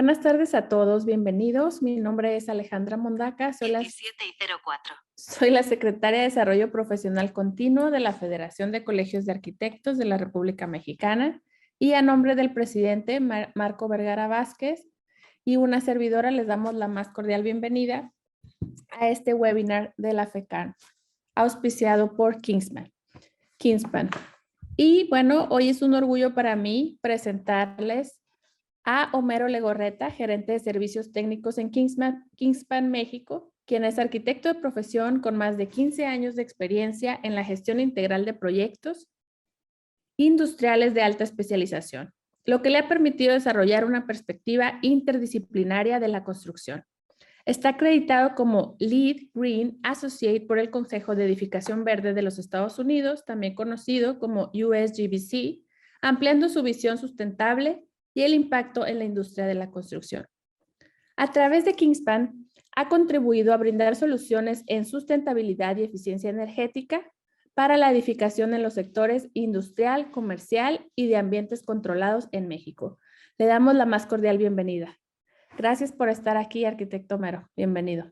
Buenas tardes a todos, bienvenidos. Mi nombre es Alejandra Mondaca, soy la secretaria de Desarrollo Profesional Continuo de la Federación de Colegios de Arquitectos de la República Mexicana y a nombre del presidente Marco Vergara Vázquez y una servidora les damos la más cordial bienvenida a este webinar de la FECAN, auspiciado por Kingspan. Y bueno, hoy es un orgullo para mí presentarles a Homero Legorreta, gerente de servicios técnicos en Kingspan, México, quien es arquitecto de profesión con más de 15 años de experiencia en la gestión integral de proyectos industriales de alta especialización, lo que le ha permitido desarrollar una perspectiva interdisciplinaria de la construcción. Está acreditado como Lead Green Associate por el Consejo de Edificación Verde de los Estados Unidos, también conocido como USGBC, ampliando su visión sustentable y el impacto en la industria de la construcción. A través de Kingspan, ha contribuido a brindar soluciones en sustentabilidad y eficiencia energética para la edificación en los sectores industrial, comercial y de ambientes controlados en México. Le damos la más cordial bienvenida. Gracias por estar aquí, arquitecto Homero. Bienvenido.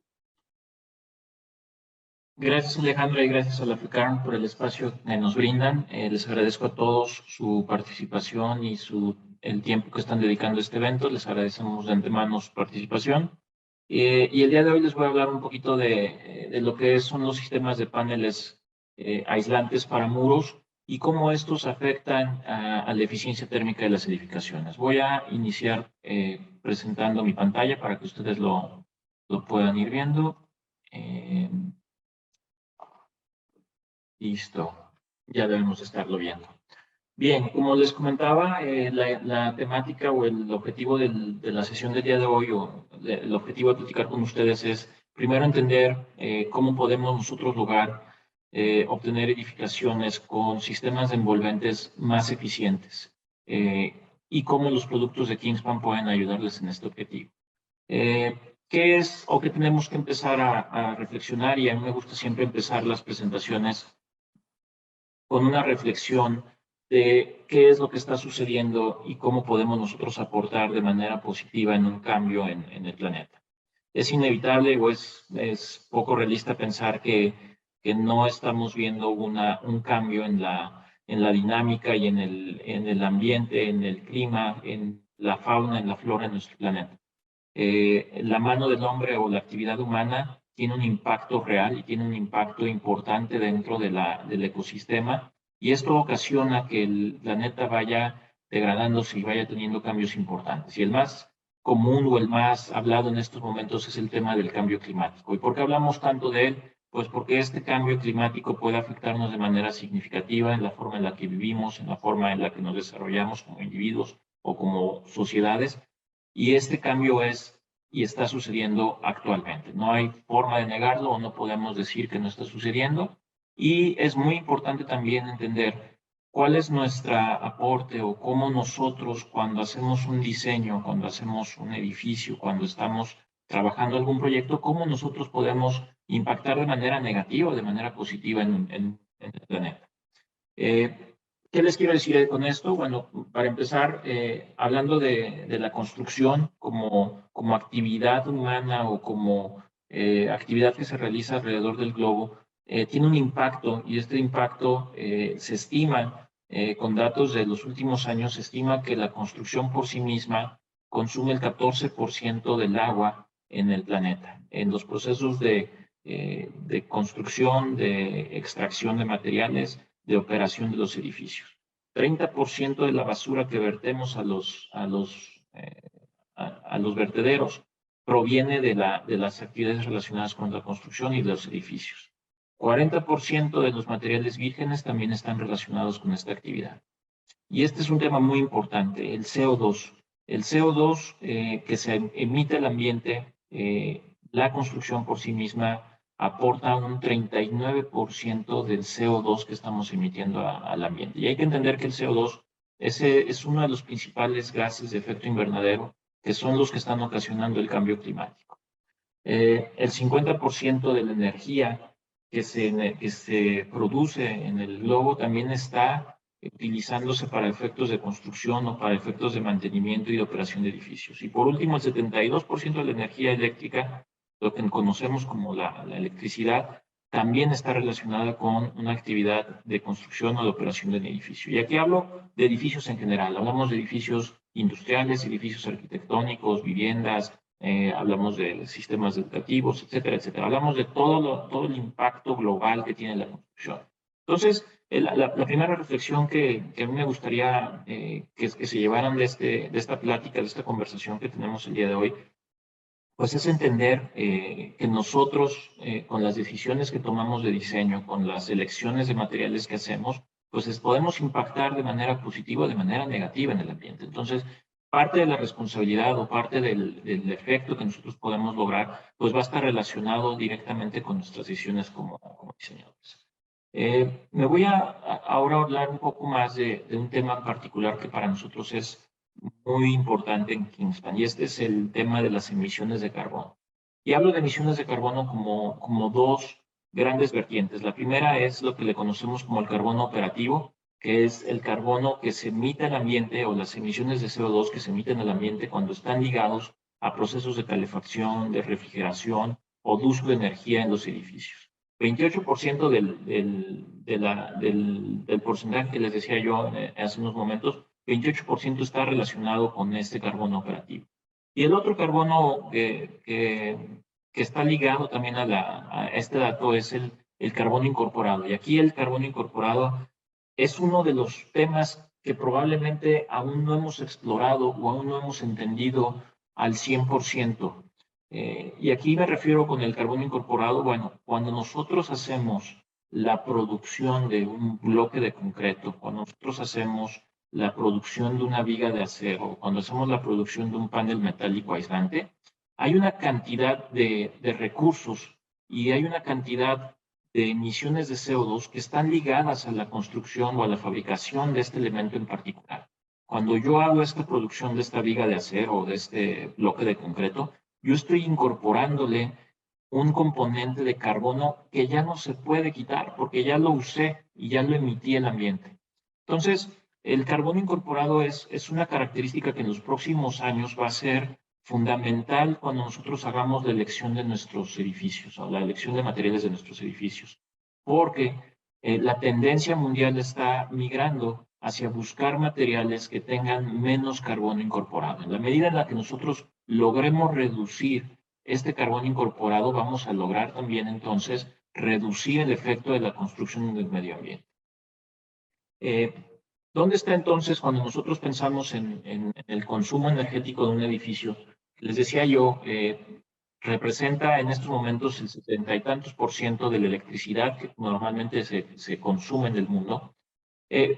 Gracias, Alejandra, y gracias a la FECARN por el espacio que nos brindan. Les agradezco a todos su participación y el tiempo que están dedicando a este evento. Les agradecemos de antemano su participación. Y el día de hoy les voy a hablar un poquito de lo que son los sistemas de paneles aislantes para muros y cómo estos afectan a la eficiencia térmica de las edificaciones. Voy a iniciar presentando mi pantalla para que ustedes lo puedan ir viendo. Listo, ya debemos estarlo viendo. Bien, como les comentaba, la temática o el objetivo de la sesión del día de hoy, o el objetivo de platicar con ustedes es, primero, entender cómo podemos nosotros lograr obtener edificaciones con sistemas de envolventes más eficientes y cómo los productos de Kingspan pueden ayudarles en este objetivo. ¿Qué es o qué tenemos que empezar a reflexionar? Y a mí me gusta siempre empezar las presentaciones con una reflexión de qué es lo que está sucediendo y cómo podemos nosotros aportar de manera positiva en un cambio en el planeta. Es inevitable o es poco realista pensar que no estamos viendo un cambio en la dinámica y en el ambiente, en el clima, en la fauna, en la flora de nuestro planeta. La mano del hombre o la actividad humana tiene un impacto real y tiene un impacto importante dentro del ecosistema, y esto ocasiona que el planeta vaya degradándose y vaya teniendo cambios importantes. Y el más común o el más hablado en estos momentos es el tema del cambio climático. ¿Y por qué hablamos tanto de él? Pues porque este cambio climático puede afectarnos de manera significativa en la forma en la que vivimos, en la forma en la que nos desarrollamos como individuos o como sociedades. Y este cambio es y está sucediendo actualmente. No hay forma de negarlo o no podemos decir que no está sucediendo. Y es muy importante también entender cuál es nuestro aporte o cómo nosotros, cuando hacemos un diseño, cuando hacemos un edificio, cuando estamos trabajando algún proyecto, cómo nosotros podemos impactar de manera negativa o de manera positiva en el planeta. ¿Qué les quiero decir con esto? Bueno, para empezar, hablando de la construcción como actividad humana o como actividad que se realiza alrededor del globo, tiene un impacto, y este impacto se estima, con datos de los últimos años, se estima que la construcción por sí misma consume el 14% del agua en el planeta. En los procesos de construcción, de extracción de materiales, de operación de los edificios. 30% de la basura que vertemos a los vertederos proviene de las actividades relacionadas con la construcción y de los edificios. 40% de los materiales vírgenes también están relacionados con esta actividad. Y este es un tema muy importante, el CO2. El CO2 que se emite al ambiente, la construcción por sí misma aporta un 39% del CO2 que estamos emitiendo al ambiente. Y hay que entender que el CO2 es uno de los principales gases de efecto invernadero, que son los que están ocasionando el cambio climático. El 50% de la energía que se produce en el globo también está utilizándose para efectos de construcción o para efectos de mantenimiento y de operación de edificios. Y por último, el 72% de la energía eléctrica, lo que conocemos como la electricidad, también está relacionada con una actividad de construcción o de operación del edificio. Y aquí hablo de edificios en general. Hablamos de edificios industriales, edificios arquitectónicos, viviendas, hablamos de sistemas educativos, etcétera, etcétera. Hablamos de todo el impacto global que tiene la construcción. Entonces, la primera reflexión que a mí me gustaría que se llevaran de esta plática, de esta conversación que tenemos el día de hoy, pues es entender que nosotros, con las decisiones que tomamos de diseño, con las elecciones de materiales que hacemos, pues podemos impactar de manera positiva o de manera negativa en el ambiente. Entonces, parte de la responsabilidad o parte del efecto que nosotros podemos lograr, pues va a estar relacionado directamente con nuestras decisiones como diseñadores. Me voy ahora a hablar un poco más de un tema en particular que para nosotros es muy importante en Kingspan, y este es el tema de las emisiones de carbono. Y hablo de emisiones de carbono como dos grandes vertientes. La primera es lo que le conocemos como el carbono operativo, que es el carbono que se emite al ambiente, o las emisiones de CO2 que se emiten al ambiente cuando están ligados a procesos de calefacción, de refrigeración o de uso de energía en los edificios. 28% del porcentaje que les decía yo hace unos momentos, 28% está relacionado con este carbono operativo. Y el otro carbono que está ligado también a este dato es el carbono incorporado. Y aquí el carbono incorporado es uno de los temas que probablemente aún no hemos explorado o aún no hemos entendido al 100%. Y aquí me refiero con el carbono incorporado. Bueno, cuando nosotros hacemos la producción de un bloque de concreto, cuando nosotros hacemos la producción de una viga de acero, cuando hacemos la producción de un panel metálico aislante, hay una cantidad de recursos y hay una cantidad de emisiones de CO2 que están ligadas a la construcción o a la fabricación de este elemento en particular. Cuando yo hago esta producción de esta viga de acero o de este bloque de concreto, yo estoy incorporándole un componente de carbono que ya no se puede quitar porque ya lo usé y ya lo emití al ambiente. Entonces, el carbono incorporado es una característica que en los próximos años va a ser fundamental cuando nosotros hagamos la elección de nuestros edificios o la elección de materiales de nuestros edificios, porque la tendencia mundial está migrando hacia buscar materiales que tengan menos carbono incorporado. En la medida en la que nosotros logremos reducir este carbono incorporado, vamos a lograr también entonces reducir el efecto de la construcción del medio ambiente. ¿Dónde está entonces cuando nosotros pensamos en el consumo energético de un edificio? Les decía yo, representa en estos momentos el 70 y tantos % de la electricidad que normalmente se consume en el mundo.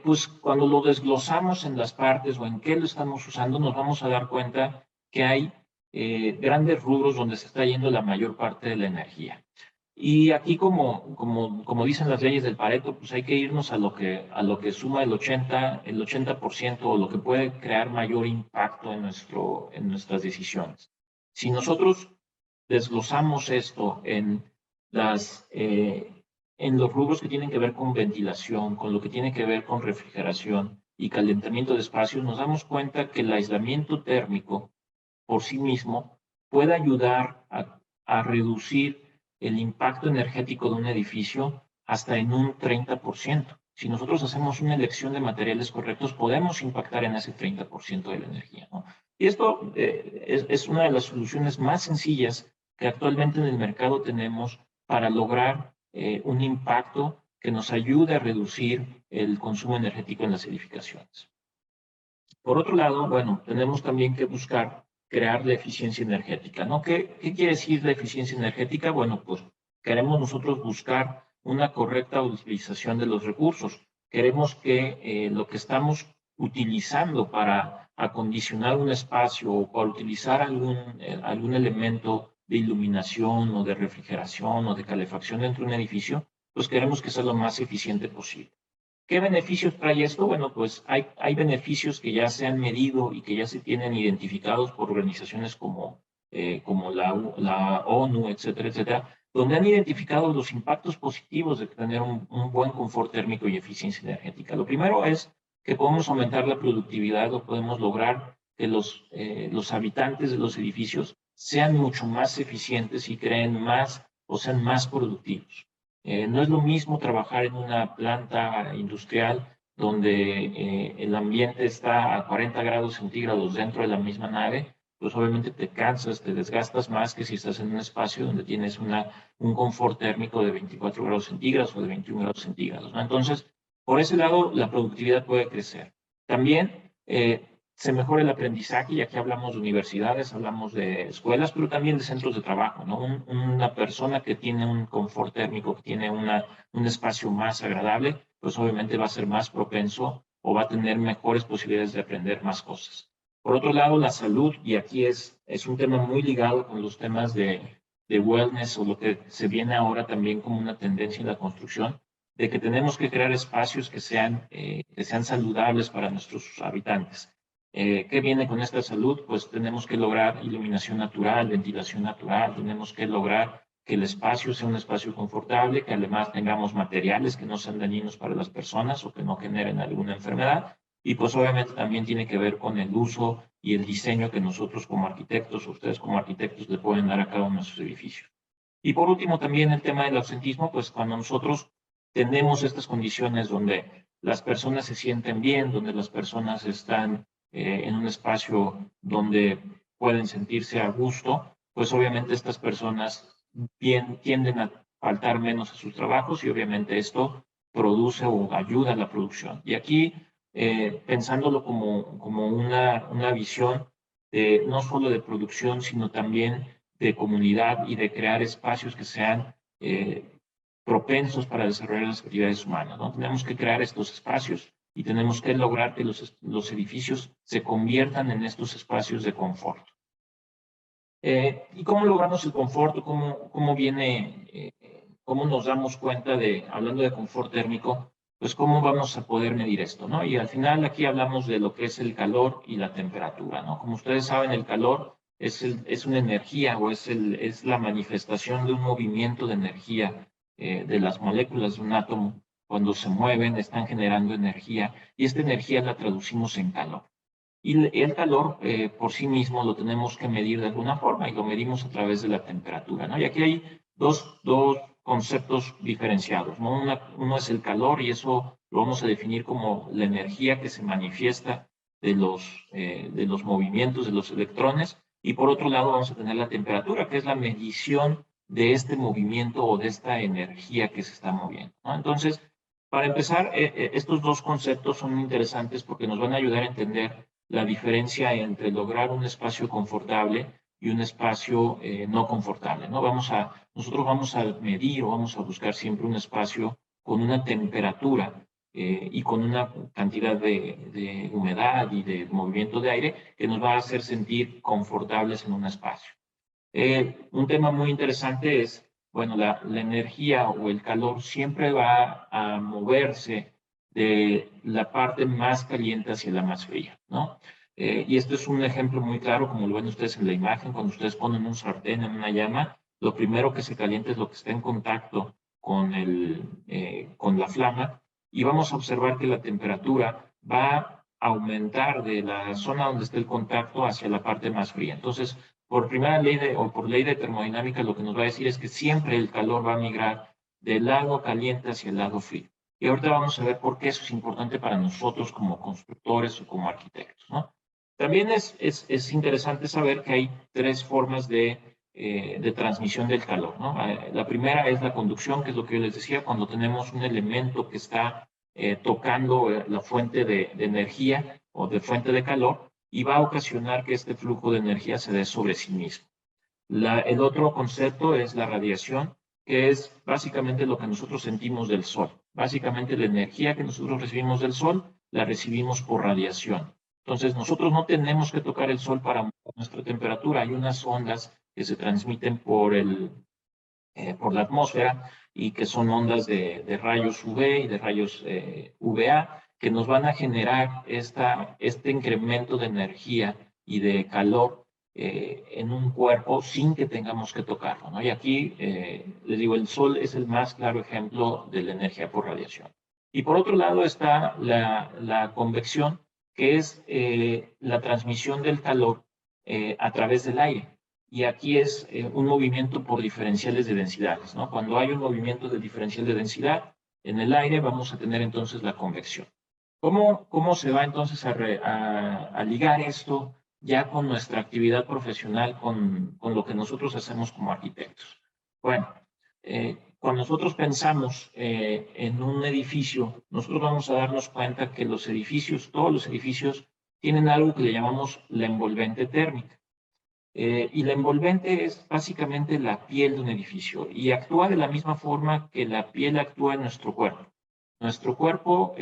Pues cuando lo desglosamos en las partes o en qué lo estamos usando, nos vamos a dar cuenta que hay grandes rubros donde se está yendo la mayor parte de la energía. Y aquí, como dicen las leyes del Pareto, pues hay que irnos a lo que suma el 80% o lo que puede crear mayor impacto en nuestras decisiones. Si nosotros desglosamos esto en los rubros que tienen que ver con ventilación, con lo que tiene que ver con refrigeración y calentamiento de espacios, nos damos cuenta que el aislamiento térmico por sí mismo puede ayudar a reducir el impacto energético de un edificio hasta en un 30%. Si nosotros hacemos una elección de materiales correctos, podemos impactar en ese 30% de la energía, ¿no? Y esto es una de las soluciones más sencillas que actualmente en el mercado tenemos para lograr un impacto que nos ayude a reducir el consumo energético en las edificaciones. Por otro lado, bueno, tenemos también que buscar crear la eficiencia energética, ¿no? ¿Qué quiere decir la eficiencia energética? Bueno, pues queremos nosotros buscar una correcta utilización de los recursos. Queremos que lo que estamos utilizando para acondicionar un espacio o para utilizar algún elemento de iluminación o de refrigeración o de calefacción dentro de un edificio, pues queremos que sea lo más eficiente posible. ¿Qué beneficios trae esto? Bueno, pues hay beneficios que ya se han medido y que ya se tienen identificados por organizaciones como la ONU, etcétera, etcétera, donde han identificado los impactos positivos de tener un buen confort térmico y eficiencia energética. Lo primero es que podemos aumentar la productividad o podemos lograr que los habitantes de los edificios sean mucho más eficientes y creen más o sean más productivos. No es lo mismo trabajar en una planta industrial donde el ambiente está a 40 grados centígrados dentro de la misma nave, pues obviamente te cansas, te desgastas más que si estás en un espacio donde tienes un confort térmico de 24 grados centígrados o de 21 grados centígrados, ¿no? Entonces, por ese lado, la productividad puede crecer. También se mejora el aprendizaje, y aquí hablamos de universidades, hablamos de escuelas, pero también de centros de trabajo, ¿no? Una persona que tiene un confort térmico, que tiene un espacio más agradable, pues obviamente va a ser más propenso o va a tener mejores posibilidades de aprender más cosas. Por otro lado, la salud, y aquí es un tema muy ligado con los temas de wellness o lo que se viene ahora también como una tendencia en la construcción, de que tenemos que crear espacios que sean saludables para nuestros habitantes. ¿Qué viene con esta salud? Pues tenemos que lograr iluminación natural, ventilación natural, tenemos que lograr que el espacio sea un espacio confortable, que además tengamos materiales que no sean dañinos para las personas o que no generen alguna enfermedad. Y pues obviamente también tiene que ver con el uso y el diseño que nosotros como arquitectos, o ustedes como arquitectos, le pueden dar a cada uno de nuestros edificios. Y por último también el tema del ausentismo, pues cuando nosotros tenemos estas condiciones donde las personas se sienten bien, donde las personas están en un espacio donde pueden sentirse a gusto, pues obviamente estas personas tienden a faltar menos a sus trabajos y obviamente esto produce o ayuda a la producción. Y aquí, pensándolo como una visión no solo de producción, sino también de comunidad y de crear espacios que sean propensos para desarrollar las actividades humanas, ¿no? Tenemos que crear estos espacios y tenemos que lograr que los edificios se conviertan en estos espacios de confort. ¿Y cómo logramos el confort? ¿Cómo nos damos cuenta hablando de confort térmico, pues cómo vamos a poder medir esto, ¿no? Y al final aquí hablamos de lo que es el calor y la temperatura, ¿no? Como ustedes saben, el calor es una energía o es la manifestación de un movimiento de energía de las moléculas de un átomo. Cuando se mueven, están generando energía y esta energía la traducimos en calor. Y el calor por sí mismo lo tenemos que medir de alguna forma y lo medimos a través de la temperatura, ¿no? Y aquí hay dos conceptos diferenciados, ¿no? Uno es el calor y eso lo vamos a definir como la energía que se manifiesta de los movimientos de los electrones. Y por otro lado vamos a tener la temperatura, que es la medición de este movimiento o de esta energía que se está moviendo, ¿no? Entonces, para empezar, estos dos conceptos son interesantes porque nos van a ayudar a entender la diferencia entre lograr un espacio confortable y un espacio no confortable, ¿no? Nosotros vamos a medir o vamos a buscar siempre un espacio con una temperatura y con una cantidad de humedad y de movimiento de aire que nos va a hacer sentir confortables en un espacio. Un tema muy interesante es, bueno, la energía o el calor siempre va a moverse de la parte más caliente hacia la más fría, ¿no? Y esto es un ejemplo muy claro, como lo ven ustedes en la imagen, cuando ustedes ponen un sartén en una llama, lo primero que se calienta es lo que está en contacto con la flama, y vamos a observar que la temperatura va a aumentar de la zona donde está el contacto hacia la parte más fría. Entonces, por primera ley por ley de termodinámica, lo que nos va a decir es que siempre el calor va a migrar del lado caliente hacia el lado frío. Y ahorita vamos a ver por qué eso es importante para nosotros como constructores o como arquitectos, ¿no? También es interesante saber que hay tres formas de transmisión del calor, ¿no? La primera es la conducción, que es lo que yo les decía, cuando tenemos un elemento que está tocando la fuente de energía o de fuente de calor y va a ocasionar que este flujo de energía se dé sobre sí mismo. El otro concepto es la radiación, que es básicamente lo que nosotros sentimos del sol. Básicamente la energía que nosotros recibimos del sol, la recibimos por radiación. Entonces nosotros no tenemos que tocar el sol para aumentar nuestra temperatura. Hay unas ondas que se transmiten por la atmósfera y que son ondas de rayos UV y de rayos UVA que nos van a generar este incremento de energía y de calor en un cuerpo sin que tengamos que tocarlo, ¿no? Y aquí, les digo, el sol es el más claro ejemplo de la energía por radiación. Y por otro lado está la convección, que es la transmisión del calor a través del aire. Y aquí es un movimiento por diferenciales de densidades, ¿no? Cuando hay un movimiento de diferencial de densidad en el aire, vamos a tener entonces la convección. ¿Cómo se va entonces a ligar esto ya con nuestra actividad profesional, con lo que nosotros hacemos como arquitectos? Bueno, cuando nosotros pensamos en un edificio, nosotros vamos a darnos cuenta que los edificios, todos los edificios, tienen algo que le llamamos la envolvente térmica. Y la envolvente es básicamente la piel de un edificio y actúa de la misma forma que la piel actúa en nuestro cuerpo. Nuestro cuerpo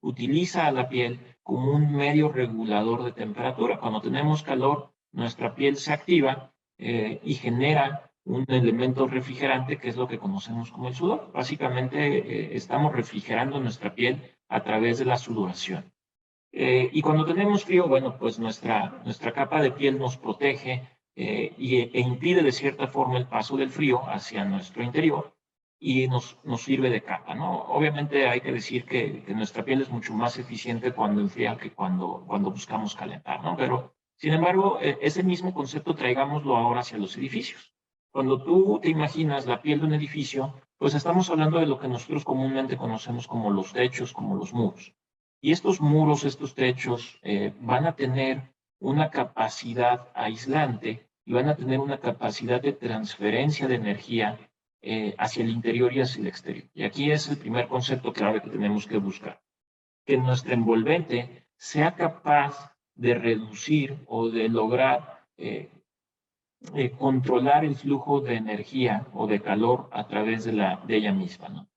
utiliza a la piel como un medio regulador de temperatura. Cuando tenemos calor, nuestra piel se activa y genera un elemento refrigerante que es lo que conocemos como el sudor. Básicamente estamos refrigerando nuestra piel a través de la sudoración. Y cuando tenemos frío, bueno, pues nuestra capa de piel nos protege e impide de cierta forma el paso del frío hacia nuestro interior y nos sirve de capa, ¿no? Obviamente hay que decir que nuestra piel es mucho más eficiente cuando enfría que cuando buscamos calentar, ¿no? Pero, sin embargo, ese mismo concepto traigámoslo ahora hacia los edificios. Cuando tú te imaginas la piel de un edificio, pues estamos hablando de lo que nosotros comúnmente conocemos como los techos, como los muros. Y estos muros, estos techos, van a tener una capacidad aislante y van a tener una capacidad de transferencia de energía hacia el interior y hacia el exterior. Y aquí es el primer concepto clave que tenemos que buscar. Que nuestra envolvente sea capaz de reducir o de lograr controlar el flujo de energía o de calor a través de ella misma, ¿no?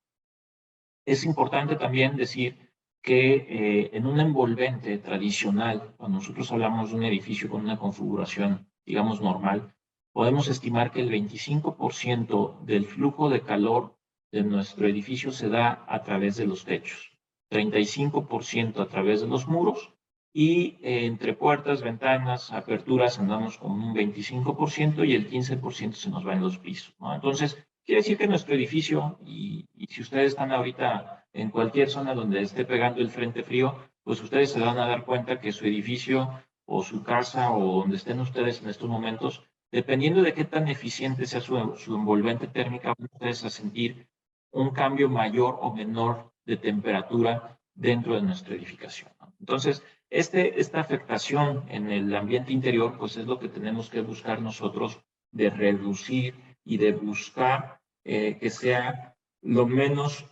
Es importante también decir que en un envolvente tradicional, cuando nosotros hablamos de un edificio con una configuración, digamos, normal, podemos estimar que el 25% del flujo de calor de nuestro edificio se da a través de los techos, 35% a través de los muros y entre puertas, ventanas, aperturas andamos con un 25% y el 15% se nos va en los pisos, ¿no? Entonces, quiere decir que nuestro edificio, y si ustedes están ahorita en cualquier zona donde esté pegando el frente frío, pues ustedes se van a dar cuenta que su edificio o su casa o donde estén ustedes en estos momentos, dependiendo de qué tan eficiente sea su envolvente térmica, van ustedes a sentir un cambio mayor o menor de temperatura dentro de nuestra edificación, ¿no? Entonces, esta afectación en el ambiente interior, pues es lo que tenemos que buscar nosotros de reducir y de buscar que sea lo menos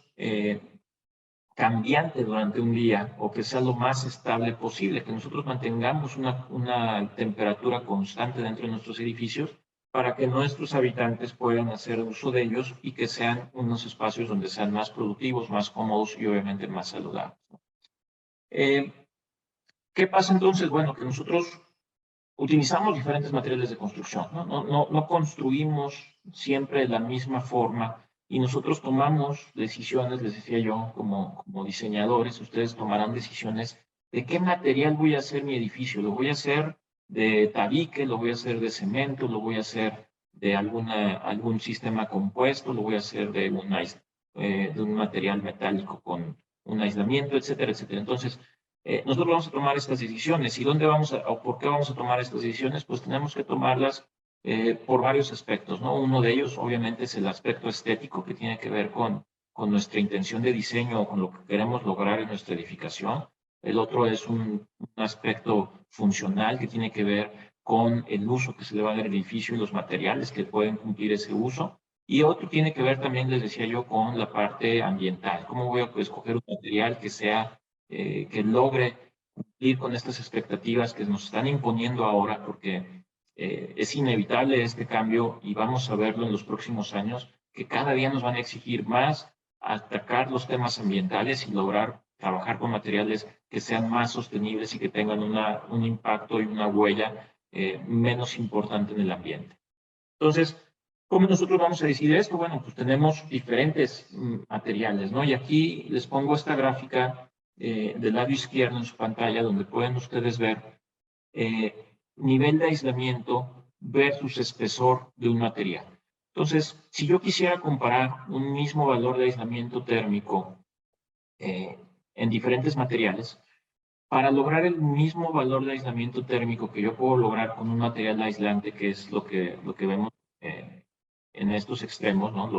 cambiante durante un día o que sea lo más estable posible, que nosotros mantengamos una temperatura constante dentro de nuestros edificios para que nuestros habitantes puedan hacer uso de ellos y que sean unos espacios donde sean más productivos, más cómodos y obviamente más saludables. ¿Qué pasa entonces? Bueno, que nosotros utilizamos diferentes materiales de construcción, ¿no? No construimos siempre de la misma forma y nosotros tomamos decisiones, les decía yo, como diseñadores, ustedes tomarán decisiones de qué material voy a hacer mi edificio. Lo voy a hacer de tabique, lo voy a hacer de cemento, lo voy a hacer de algún sistema compuesto, lo voy a hacer de un material metálico con un aislamiento, etcétera, etcétera. Entonces, nosotros vamos a tomar estas decisiones. ¿Y dónde vamos o por qué vamos a tomar estas decisiones? Pues tenemos que tomarlas por varios aspectos, ¿no? Uno de ellos, obviamente, es el aspecto estético que tiene que ver con nuestra intención de diseño o con lo que queremos lograr en nuestra edificación. El otro es un aspecto funcional que tiene que ver con el uso que se le va a dar al edificio y los materiales que pueden cumplir ese uso. Y otro tiene que ver también, les decía yo, con la parte ambiental. ¿Cómo voy a escoger un material que sea que logre cumplir con estas expectativas que nos están imponiendo ahora, porque es inevitable este cambio y vamos a verlo en los próximos años, que cada día nos van a exigir más atacar los temas ambientales y lograr trabajar con materiales que sean más sostenibles y que tengan un impacto y una huella menos importante en el ambiente. Entonces, ¿cómo nosotros vamos a decidir esto? Bueno, pues tenemos diferentes materiales, ¿no? Y aquí les pongo esta gráfica del lado izquierdo en su pantalla, donde pueden ustedes ver nivel de aislamiento versus espesor de un material. Entonces, si yo quisiera comparar un mismo valor de aislamiento térmico en diferentes materiales, para lograr el mismo valor de aislamiento térmico que yo puedo lograr con un material aislante, que es lo que vemos en estos extremos, ¿no?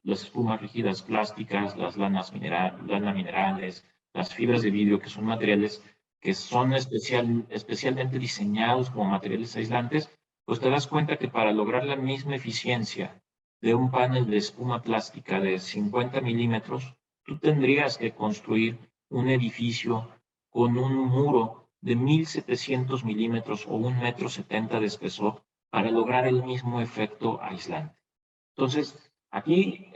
Las espumas rígidas plásticas, las lanas minerales, las fibras de vidrio, que son materiales que son especialmente diseñados como materiales aislantes, pues te das cuenta que para lograr la misma eficiencia de un panel de espuma plástica de 50 milímetros, tú tendrías que construir un edificio con un muro de 1700 milímetros o 1,70 m de espesor para lograr el mismo efecto aislante. Entonces, aquí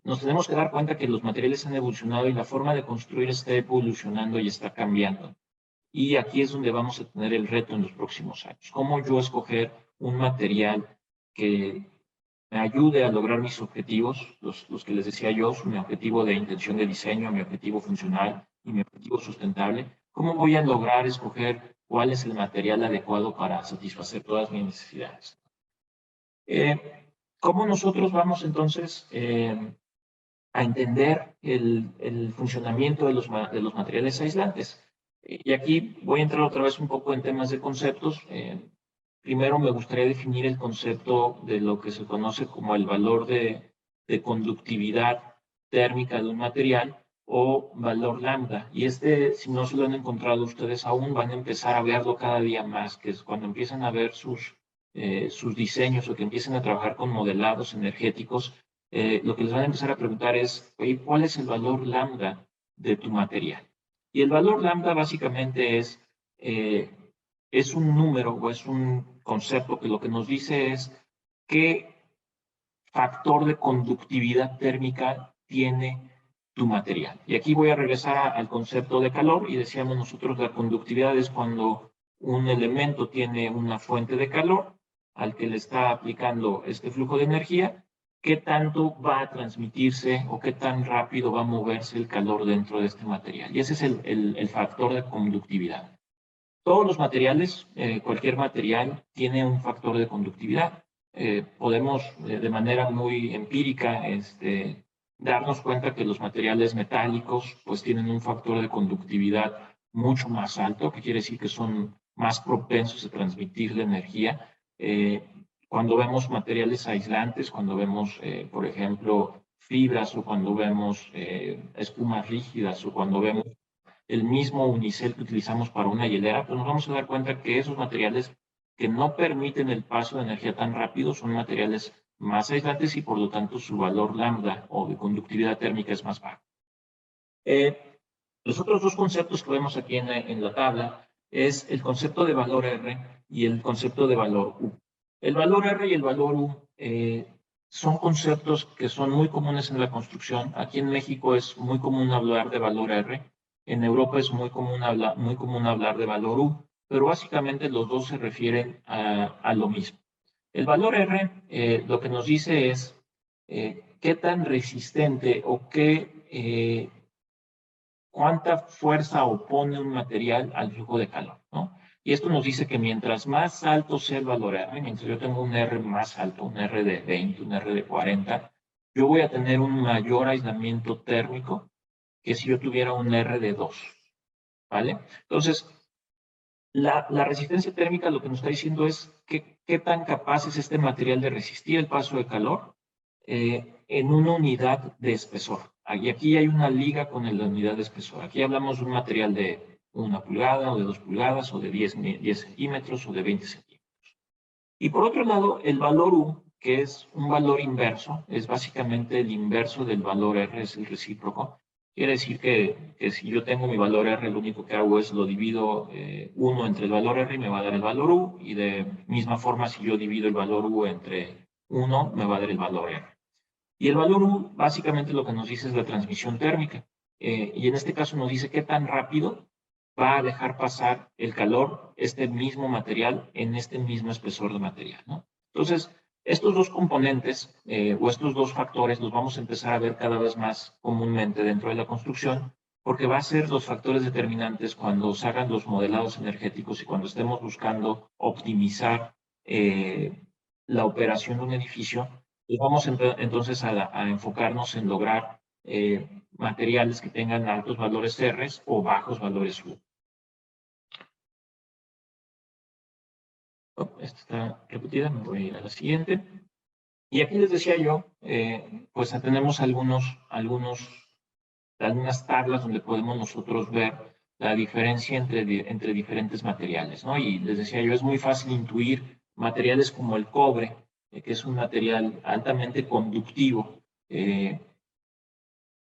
nos tenemos que dar cuenta que los materiales han evolucionado y la forma de construir está evolucionando y está cambiando. Y aquí es donde vamos a tener el reto en los próximos años. ¿Cómo yo escoger un material que me ayude a lograr mis objetivos, los que les decía yo, mi objetivo de intención de diseño, mi objetivo funcional y mi objetivo sustentable? ¿Cómo voy a lograr escoger cuál es el material adecuado para satisfacer todas mis necesidades? ¿Cómo nosotros vamos entonces a entender el funcionamiento de los materiales aislantes? Y aquí voy a entrar otra vez un poco en temas de conceptos. Primero me gustaría definir el concepto de lo que se conoce como el valor de conductividad térmica de un material o valor lambda. Y si no se lo han encontrado ustedes aún, van a empezar a verlo cada día más, que es cuando empiezan a ver sus diseños o que empiecen a trabajar con modelados energéticos, lo que les van a empezar a preguntar es, oye, ¿cuál es el valor lambda de tu material? Y el valor lambda básicamente es un número o es un concepto que lo que nos dice es qué factor de conductividad térmica tiene tu material. Y aquí voy a regresar al concepto de calor y decíamos nosotros la conductividad es cuando un elemento tiene una fuente de calor al que le está aplicando este flujo de energía, qué tanto va a transmitirse o qué tan rápido va a moverse el calor dentro de este material. Y ese es el factor de conductividad. Todos los materiales, cualquier material, tiene un factor de conductividad. Podemos de manera muy empírica darnos cuenta que los materiales metálicos pues tienen un factor de conductividad mucho más alto, que quiere decir que son más propensos a transmitir la energía. Cuando vemos materiales aislantes, cuando vemos, por ejemplo, fibras o cuando vemos espumas rígidas o cuando vemos el mismo unicel que utilizamos para una hielera, pues nos vamos a dar cuenta que esos materiales que no permiten el paso de energía tan rápido son materiales más aislantes y por lo tanto su valor lambda o de conductividad térmica es más bajo. Los otros dos conceptos que vemos aquí en la tabla es el concepto de valor R y el concepto de valor U. El valor R y el valor U son conceptos que son muy comunes en la construcción. Aquí en México es muy común hablar de valor R. En Europa es muy común hablar de valor U, pero básicamente los dos se refieren a lo mismo. El valor R lo que nos dice es qué tan resistente o cuánta fuerza opone un material al flujo de calor, ¿no? Y esto nos dice que mientras más alto sea el valor R, mientras yo tengo un R más alto, un R de 20, un R de 40, yo voy a tener un mayor aislamiento térmico que si yo tuviera un R de 2, ¿vale? Entonces, la resistencia térmica lo que nos está diciendo es qué tan capaz es este material de resistir el paso de calor en una unidad de espesor. Y aquí hay una liga con la unidad de espesor. Aquí hablamos de un material de 1 pulgada o de 2 pulgadas o de 10 centímetros o de 20 centímetros. Y por otro lado, el valor U, que es un valor inverso, es básicamente el inverso del valor R, es el recíproco. Quiere decir que si yo tengo mi valor R, lo único que hago es lo divido 1 entre el valor R y me va a dar el valor U. Y de misma forma, si yo divido el valor U entre 1, me va a dar el valor R. Y el valor U básicamente lo que nos dice es la transmisión térmica. Y en este caso nos dice qué tan rápido va a dejar pasar el calor, este mismo material, en este mismo espesor de material, ¿no? Entonces, estos dos componentes o estos dos factores los vamos a empezar a ver cada vez más comúnmente dentro de la construcción, porque va a ser los factores determinantes cuando se hagan los modelados energéticos y cuando estemos buscando optimizar la operación de un edificio, pues vamos entonces a enfocarnos en lograr materiales que tengan altos valores R o bajos valores U. Esta está repetida, me voy a ir a la siguiente. Y aquí les decía yo, pues tenemos algunas tablas donde podemos nosotros ver la diferencia entre diferentes materiales, ¿no? Y les decía yo, es muy fácil intuir materiales como el cobre, que es un material altamente conductivo.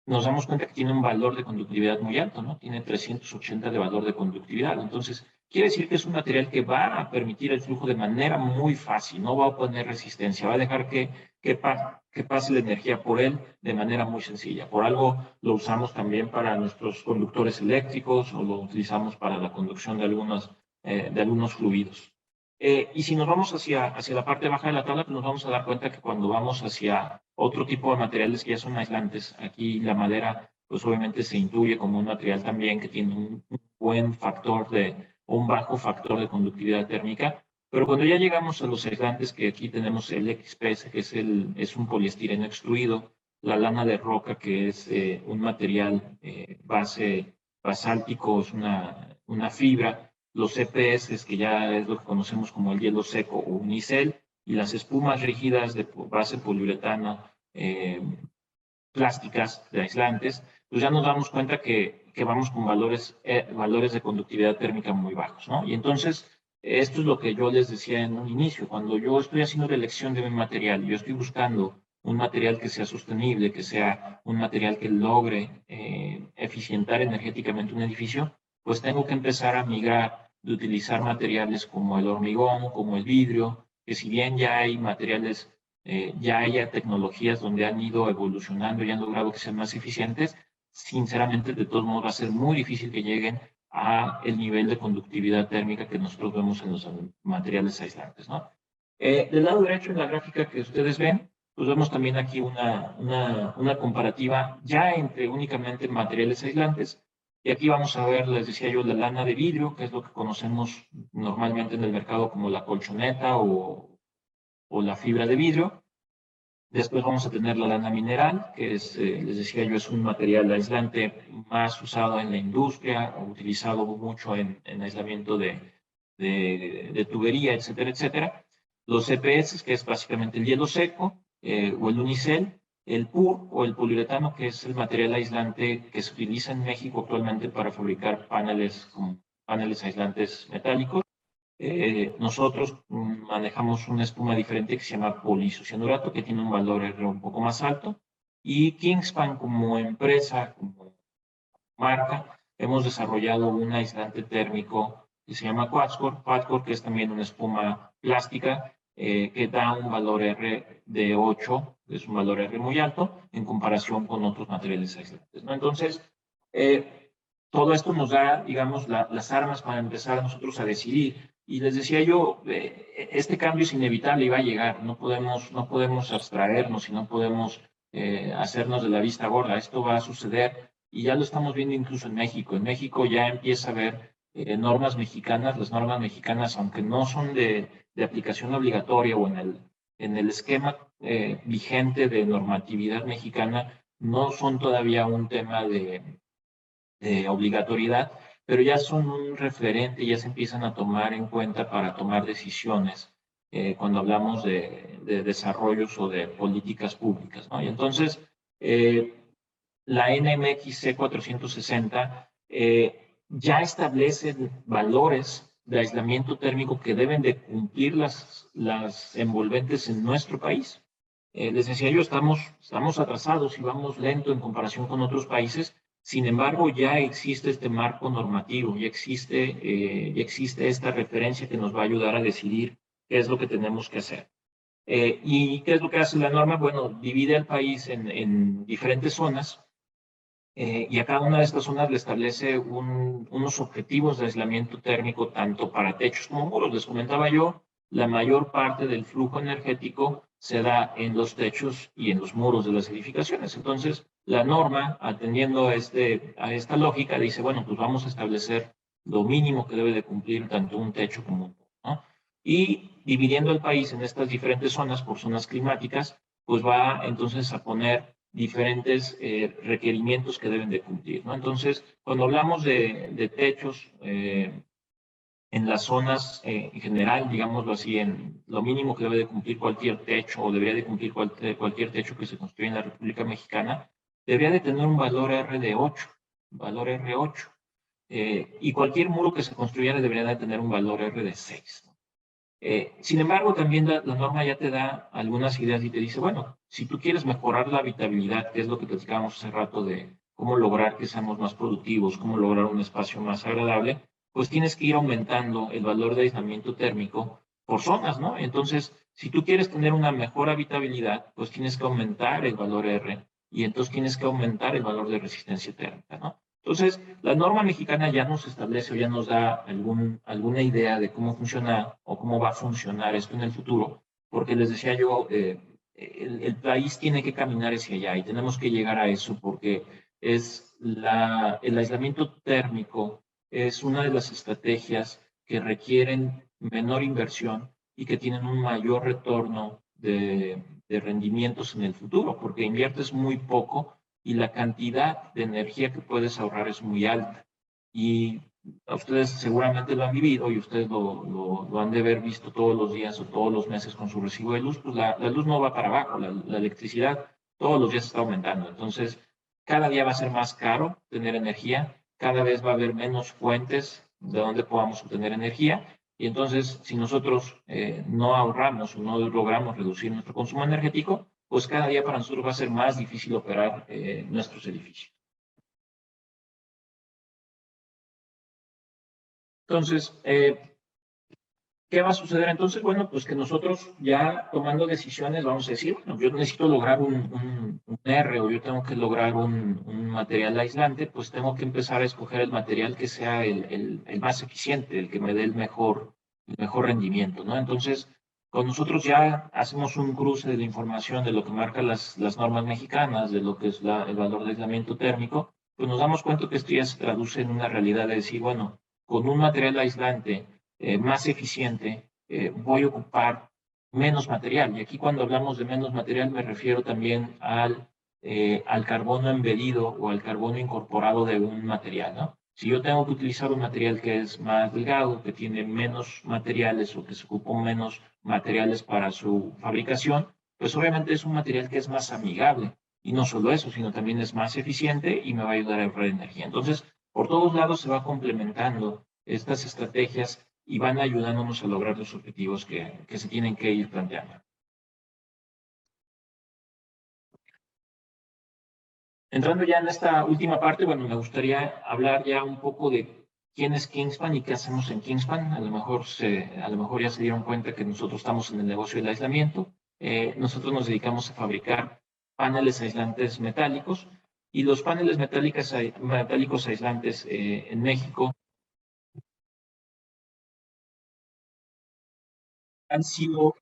Nos damos cuenta que tiene un valor de conductividad muy alto, ¿no? Tiene 380 de valor de conductividad. Entonces, quiere decir que es un material que va a permitir el flujo de manera muy fácil, no va a poner resistencia, va a dejar que pase la energía por él de manera muy sencilla. Por algo lo usamos también para nuestros conductores eléctricos o lo utilizamos para la conducción de algunos fluidos. Y si nos vamos hacia la parte baja de la tabla, pues nos vamos a dar cuenta que cuando vamos hacia otro tipo de materiales que ya son aislantes, aquí la madera, pues obviamente se intuye como un material también que tiene un buen factor un bajo factor de conductividad térmica, pero cuando ya llegamos a los aislantes, que aquí tenemos el XPS, que es un poliestireno extruido, la lana de roca, que es un material basáltico, es una fibra, los EPS, que ya es lo que conocemos como el hielo seco o unicel, y las espumas rígidas de base poliuretano, plásticas, de aislantes, pues ya nos damos cuenta que vamos con valores de conductividad térmica muy bajos, ¿no? Y entonces, esto es lo que yo les decía en un inicio, cuando yo estoy haciendo la elección de mi material, yo estoy buscando un material que sea sostenible, que sea un material que logre eficientar energéticamente un edificio, pues tengo que empezar a migrar de utilizar materiales como el hormigón, como el vidrio, que si bien ya hay materiales, ya haya tecnologías donde han ido evolucionando y han logrado que sean más eficientes, sinceramente de todos modos va a ser muy difícil que lleguen a el nivel de conductividad térmica que nosotros vemos en los materiales aislantes, ¿no? Del lado derecho en la gráfica que ustedes ven, pues vemos también aquí una comparativa ya entre únicamente materiales aislantes. Y aquí vamos a ver, les decía yo, la lana de vidrio, que es lo que conocemos normalmente en el mercado como la colchoneta o la fibra de vidrio. Después vamos a tener la lana mineral, que es, les decía yo, es un material aislante más usado en la industria, utilizado mucho en aislamiento de tubería, etcétera, etcétera. Los EPS, que es básicamente el hielo seco, o el unicel, el PUR o el poliuretano, que es el material aislante que se utiliza en México actualmente para fabricar paneles aislantes metálicos. Nosotros manejamos una espuma diferente que se llama poliisocianurato, que tiene un valor R un poco más alto. Y Kingspan, como empresa, como marca, hemos desarrollado un aislante térmico que se llama Quadcore, que es también una espuma plástica que da un valor R de 8, es un valor R muy alto en comparación con otros materiales aislantes, ¿no? Entonces, todo esto nos da, digamos, las armas para empezar nosotros a decidir. Y les decía yo, este cambio es inevitable y va a llegar. No podemos abstraernos y no podemos hacernos de la vista gorda. Esto va a suceder y ya lo estamos viendo incluso en México. En México ya empieza a haber normas mexicanas. Las normas mexicanas, aunque no son de aplicación obligatoria o en el esquema vigente de normatividad mexicana, no son todavía un tema de obligatoriedad, pero ya son un referente, ya se empiezan a tomar en cuenta para tomar decisiones cuando hablamos de desarrollos o de políticas públicas, ¿no? Y entonces, la NMXC 460 ya establece valores de aislamiento térmico que deben de cumplir las envolventes en nuestro país. Les decía yo, estamos atrasados y vamos lento en comparación con otros países. Sin embargo, ya existe este marco normativo, ya existe esta referencia que nos va a ayudar a decidir qué es lo que tenemos que hacer. ¿Y qué es lo que hace la norma? Bueno, divide al país en diferentes zonas y a cada una de estas zonas le establece unos objetivos de aislamiento térmico tanto para techos como muros. Les comentaba yo la mayor parte del flujo energético se da en los techos y en los muros de las edificaciones. Entonces, la norma, atendiendo a esta lógica, dice, bueno, pues vamos a establecer lo mínimo que debe de cumplir tanto un techo como un muro, ¿no? Y dividiendo el país en estas diferentes zonas por zonas climáticas, pues va entonces a poner diferentes requerimientos que deben de cumplir, ¿no? Entonces, cuando hablamos de techos en las zonas en general, digámoslo así, en lo mínimo que debe de cumplir cualquier techo o debería de cumplir cualquier techo que se construya en la República Mexicana, debería de tener un valor R de 8, valor R8. Y cualquier muro que se construyera debería de tener un valor R de 6. Sin embargo, también la norma ya te da algunas ideas y te dice, bueno, si tú quieres mejorar la habitabilidad, que es lo que platicábamos hace rato de cómo lograr que seamos más productivos, cómo lograr un espacio más agradable, pues tienes que ir aumentando el valor de aislamiento térmico por zonas, ¿no? Entonces, si tú quieres tener una mejor habitabilidad, pues tienes que aumentar el valor R y entonces tienes que aumentar el valor de resistencia térmica, ¿no? Entonces, la norma mexicana ya nos establece o ya nos da alguna idea de cómo funciona o cómo va a funcionar esto en el futuro, porque les decía yo, el país tiene que caminar hacia allá y tenemos que llegar a eso porque el aislamiento térmico es una de las estrategias que requieren menor inversión y que tienen un mayor retorno de rendimientos en el futuro, porque inviertes muy poco y la cantidad de energía que puedes ahorrar es muy alta. Y a ustedes seguramente lo han vivido y ustedes lo han de haber visto todos los días o todos los meses con su recibo de luz, pues la luz no va para abajo, la electricidad todos los días está aumentando. Entonces, cada día va a ser más caro tener energía, cada vez va a haber menos fuentes de donde podamos obtener energía. Y entonces, si nosotros no ahorramos o no logramos reducir nuestro consumo energético, pues cada día para nosotros va a ser más difícil operar nuestros edificios. Entonces, ¿qué va a suceder entonces? Bueno, pues que nosotros ya tomando decisiones vamos a decir, bueno, yo necesito lograr un R o yo tengo que lograr un material aislante, pues tengo que empezar a escoger el material que sea el más eficiente, el que me dé el mejor rendimiento, ¿no? Entonces, con nosotros ya hacemos un cruce de la información de lo que marcan las normas mexicanas, de lo que es el valor de aislamiento térmico, pues nos damos cuenta que esto ya se traduce en una realidad de decir, bueno, con un material aislante más eficiente, voy a ocupar menos material. Y aquí cuando hablamos de menos material me refiero también al carbono embedido o al carbono incorporado de un material, ¿no? Si yo tengo que utilizar un material que es más delgado, que tiene menos materiales o que se ocupan menos materiales para su fabricación, pues obviamente es un material que es más amigable. Y no solo eso, sino también es más eficiente y me va a ayudar a ahorrar energía. Entonces, por todos lados se va complementando estas estrategias y van ayudándonos a lograr los objetivos que se tienen que ir planteando. Entrando ya en esta última parte, bueno, me gustaría hablar ya un poco de quién es Kingspan y qué hacemos en Kingspan. A lo mejor ya se dieron cuenta que nosotros estamos en el negocio del aislamiento. Nosotros nos dedicamos a fabricar paneles aislantes metálicos y los paneles metálicos aislantes en México han sido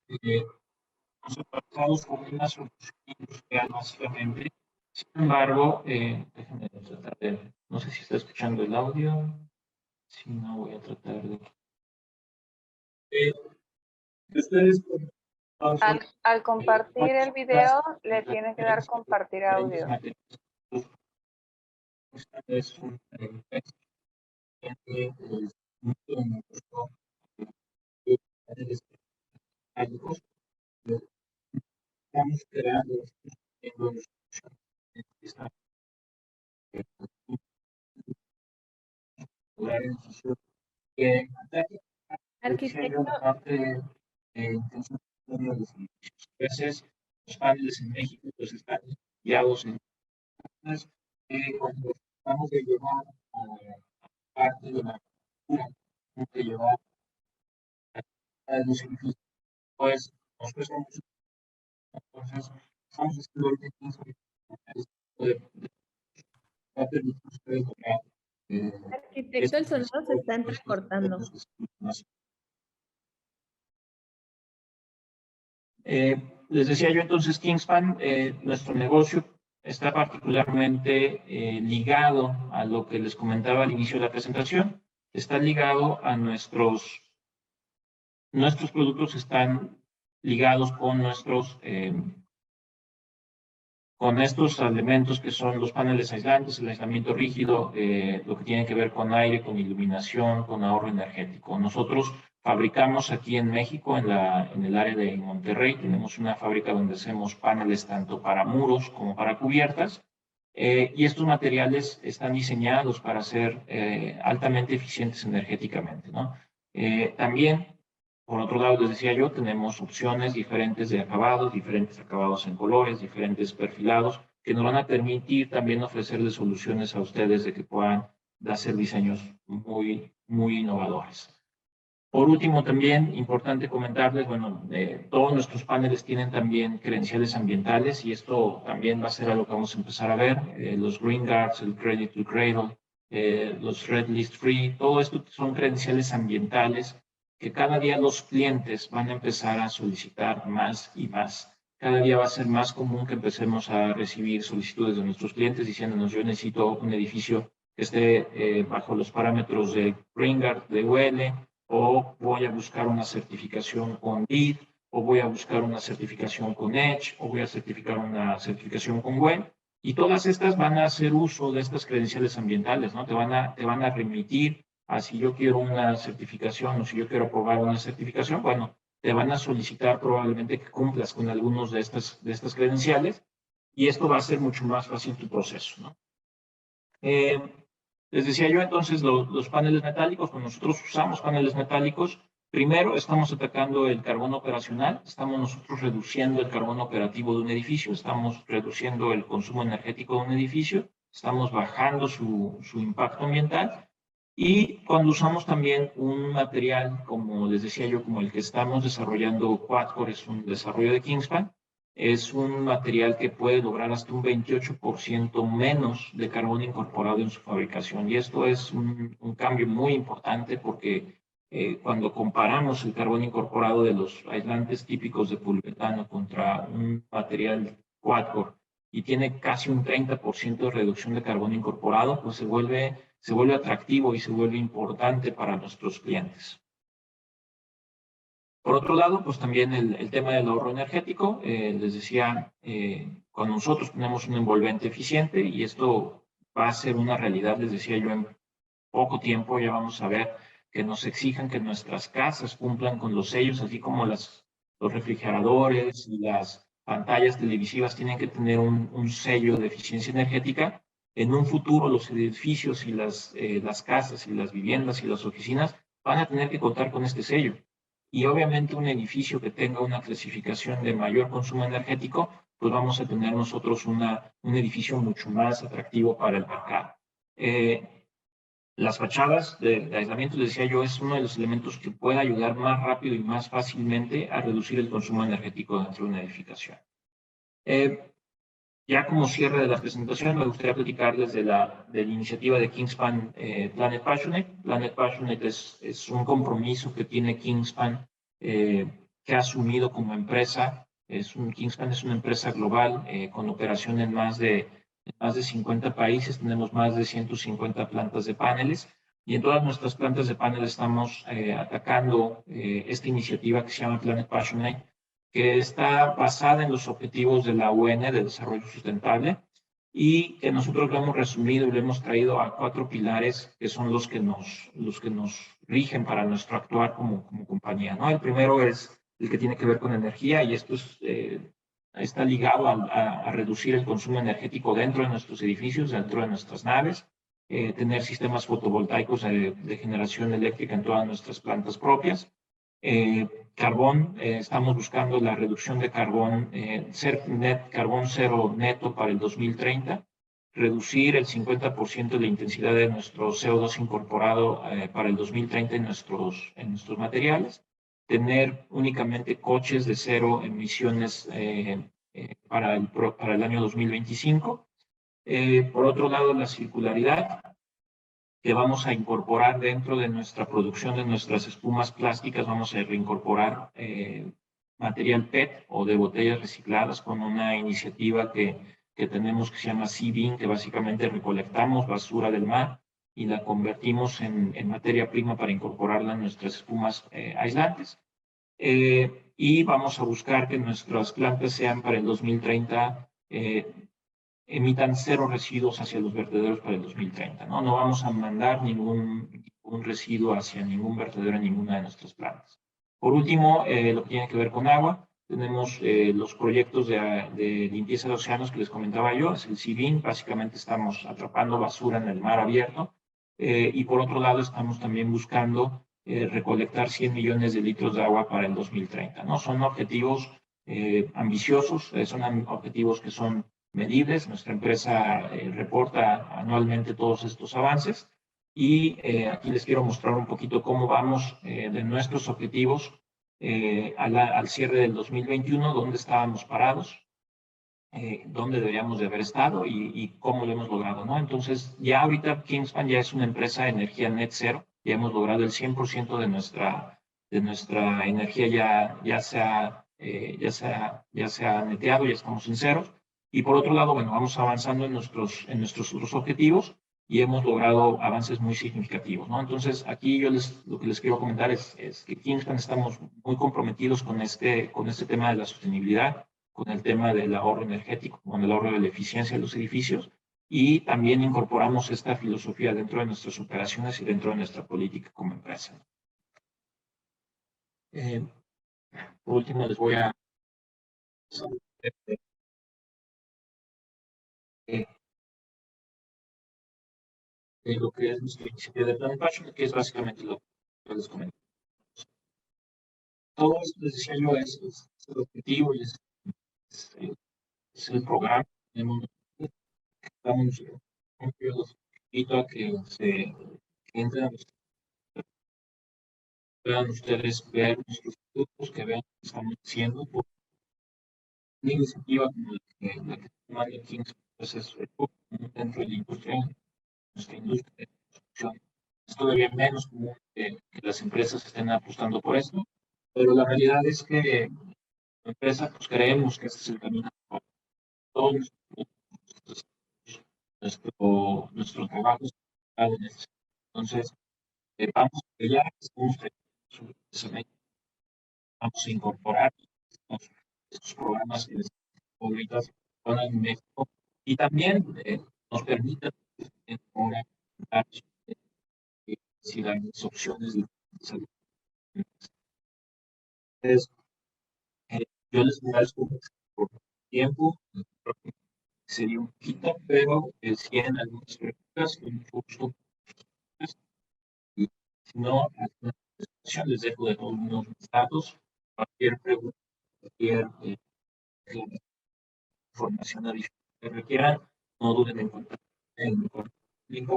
trabajados con una solución industrial básicamente. Sin embargo, déjenme tratar no sé si está escuchando el audio, si no voy a tratar de... Eh, ustedes, Al compartir el video, le tienes que dar compartir audio. Es un estamos creando que Arquitecto, a veces los paneles en México pues están guiados en cuando vamos a llevar parte de la cultura, de llevar a los edificios, pues nos cuesta mucho. Entonces, estamos haciendo va a permitir ustedes lograr arquitecto, el sonido se está entrecortando. Les decía yo entonces, Kingspan, nuestro negocio está particularmente ligado a lo que les comentaba al inicio de la presentación. Está ligado a nuestros productos están ligados con estos elementos que son los paneles aislantes, el aislamiento rígido, lo que tiene que ver con aire, con iluminación, con ahorro energético. Nosotros fabricamos aquí en México, en el área de Monterrey, tenemos una fábrica donde hacemos paneles tanto para muros como para cubiertas, y estos materiales están diseñados para ser altamente eficientes energéticamente, ¿no? También, por otro lado, les decía yo, tenemos opciones diferentes diferentes acabados en colores, diferentes perfilados, que nos van a permitir también ofrecerles soluciones a ustedes de que puedan hacer diseños muy, muy innovadores. Por último, también importante comentarles, bueno, todos nuestros paneles tienen también credenciales ambientales y esto también va a ser algo que vamos a empezar a ver. Los Green Guards, el Cradle to Cradle, los Red List Free, todo esto son credenciales ambientales que cada día los clientes van a empezar a solicitar más y más. Cada día va a ser más común que empecemos a recibir solicitudes de nuestros clientes diciéndonos yo necesito un edificio que esté bajo los parámetros de Green Guard, de UL, o voy a buscar una certificación con LEED, o voy a buscar una certificación con EDGE, o voy a certificar una certificación con WELL, y todas estas van a hacer uso de estas credenciales ambientales, ¿no? Te van a remitir a si yo quiero una certificación o si yo quiero aprobar una certificación, bueno, te van a solicitar probablemente que cumplas con algunos de estas credenciales, y esto va a hacer mucho más fácil tu proceso, ¿no? Les decía yo entonces los paneles metálicos, cuando nosotros usamos paneles metálicos, primero estamos atacando el carbón operacional, estamos nosotros reduciendo el carbón operativo de un edificio, estamos reduciendo el consumo energético de un edificio, estamos bajando su impacto ambiental, y cuando usamos también un material, como les decía yo, como el que estamos desarrollando Quadcore, es un desarrollo de Kingspan, es un material que puede lograr hasta un 28% menos de carbono incorporado en su fabricación. Y esto es un cambio muy importante porque cuando comparamos el carbono incorporado de los aislantes típicos de poliuretano contra un material Quadcore y tiene casi un 30% de reducción de carbono incorporado, pues se vuelve atractivo y se vuelve importante para nuestros clientes. Por otro lado, pues también el tema del ahorro energético. Les decía, cuando nosotros tenemos un envolvente eficiente, y esto va a ser una realidad, les decía yo, en poco tiempo ya vamos a ver que nos exijan que nuestras casas cumplan con los sellos, así como los refrigeradores y las pantallas televisivas tienen que tener un sello de eficiencia energética. En un futuro los edificios y las casas y las viviendas y las oficinas van a tener que contar con este sello. Y obviamente un edificio que tenga una clasificación de mayor consumo energético, pues vamos a tener nosotros un edificio mucho más atractivo para el mercado. Las fachadas de aislamiento, les decía yo, es uno de los elementos que puede ayudar más rápido y más fácilmente a reducir el consumo energético dentro de una edificación. Ya como cierre de la presentación, me gustaría platicarles de la iniciativa de Kingspan Planet Passionate. Planet Passionate es un compromiso que tiene Kingspan, que ha asumido como empresa. Kingspan es una empresa global con operación en más de 50 países. Tenemos más de 150 plantas de paneles. Y en todas nuestras plantas de paneles estamos atacando esta iniciativa que se llama Planet Passionate, que está basada en los objetivos de la UN de desarrollo sustentable y que nosotros lo hemos resumido y lo hemos traído a 4 pilares que son los que nos rigen para nuestro actuar como compañía, ¿no? El primero es el que tiene que ver con energía, y esto está ligado a reducir el consumo energético dentro de nuestros edificios, dentro de nuestras naves, tener sistemas fotovoltaicos de generación eléctrica en todas nuestras plantas propias. Carbón, estamos buscando la reducción de carbón, carbón cero neto para el 2030, reducir el 50% de la intensidad de nuestro CO2 incorporado para el 2030 en nuestros materiales, tener únicamente coches de cero emisiones para el año 2025. Por otro lado, la circularidad, que vamos a incorporar dentro de nuestra producción de nuestras espumas plásticas, vamos a reincorporar material PET o de botellas recicladas con una iniciativa que tenemos que se llama Sea-Beam, que básicamente recolectamos basura del mar y la convertimos en materia prima para incorporarla en nuestras espumas aislantes. Y vamos a buscar que nuestras plantas sean para el 2030, emitan 0 residuos hacia los vertederos para el 2030. No vamos a mandar ningún residuo hacia ningún vertedero en ninguna de nuestras plantas. Por último, lo que tiene que ver con agua, tenemos los proyectos de limpieza de océanos que les comentaba yo, es el Sea-Beam, básicamente estamos atrapando basura en el mar abierto, y por otro lado estamos también buscando recolectar 100 millones de litros de agua para el 2030, ¿no? Son objetivos ambiciosos, son objetivos que son medibles. Nuestra empresa reporta anualmente todos estos avances y aquí les quiero mostrar un poquito cómo vamos de nuestros objetivos al cierre del 2021, dónde estábamos parados, dónde deberíamos de haber estado y cómo lo hemos logrado, ¿no? Entonces, ya ahorita Kingspan ya es una empresa de energía net cero, ya hemos logrado el 100% de nuestra energía ya se ha neteado, ya estamos en ceros. Y por otro lado, bueno, vamos avanzando en nuestros otros objetivos y hemos logrado avances muy significativos, ¿no? Entonces, aquí yo lo que les quiero comentar es que Kingspan estamos muy comprometidos con este tema de la sostenibilidad, con el tema del ahorro energético, con el ahorro de la eficiencia de los edificios, y también incorporamos esta filosofía dentro de nuestras operaciones y dentro de nuestra política como empresa. Por último, les voy a lo que es nuestra iniciativa de Planet Passion, que es básicamente lo que les comento. Todo esto, les decía yo, es el objetivo y es el programa. Estamos los invito a que se entren, puedan ustedes ver nuestros productos, que vean lo que estamos haciendo. Por una iniciativa como la que tomando Kingspan, pues es dentro de la industria, nuestra industria de construcción. Es todavía menos común que las empresas estén apostando por esto, pero la realidad es que la empresa, pues creemos que ese es el camino para todos nuestro trabajo. Entonces, vamos a pelear, vamos a incorporar estos programas que les ahorita en México y también nos permiten si las opciones de salud. Entonces, yo les agradezco por el tiempo, sería un poquito, pero si en algunas preguntas, con mucho gusto. Y si no, les dejo de todos modos mis datos. Cualquier pregunta, cualquier información adicional que requieran, no duden en contactar en mi link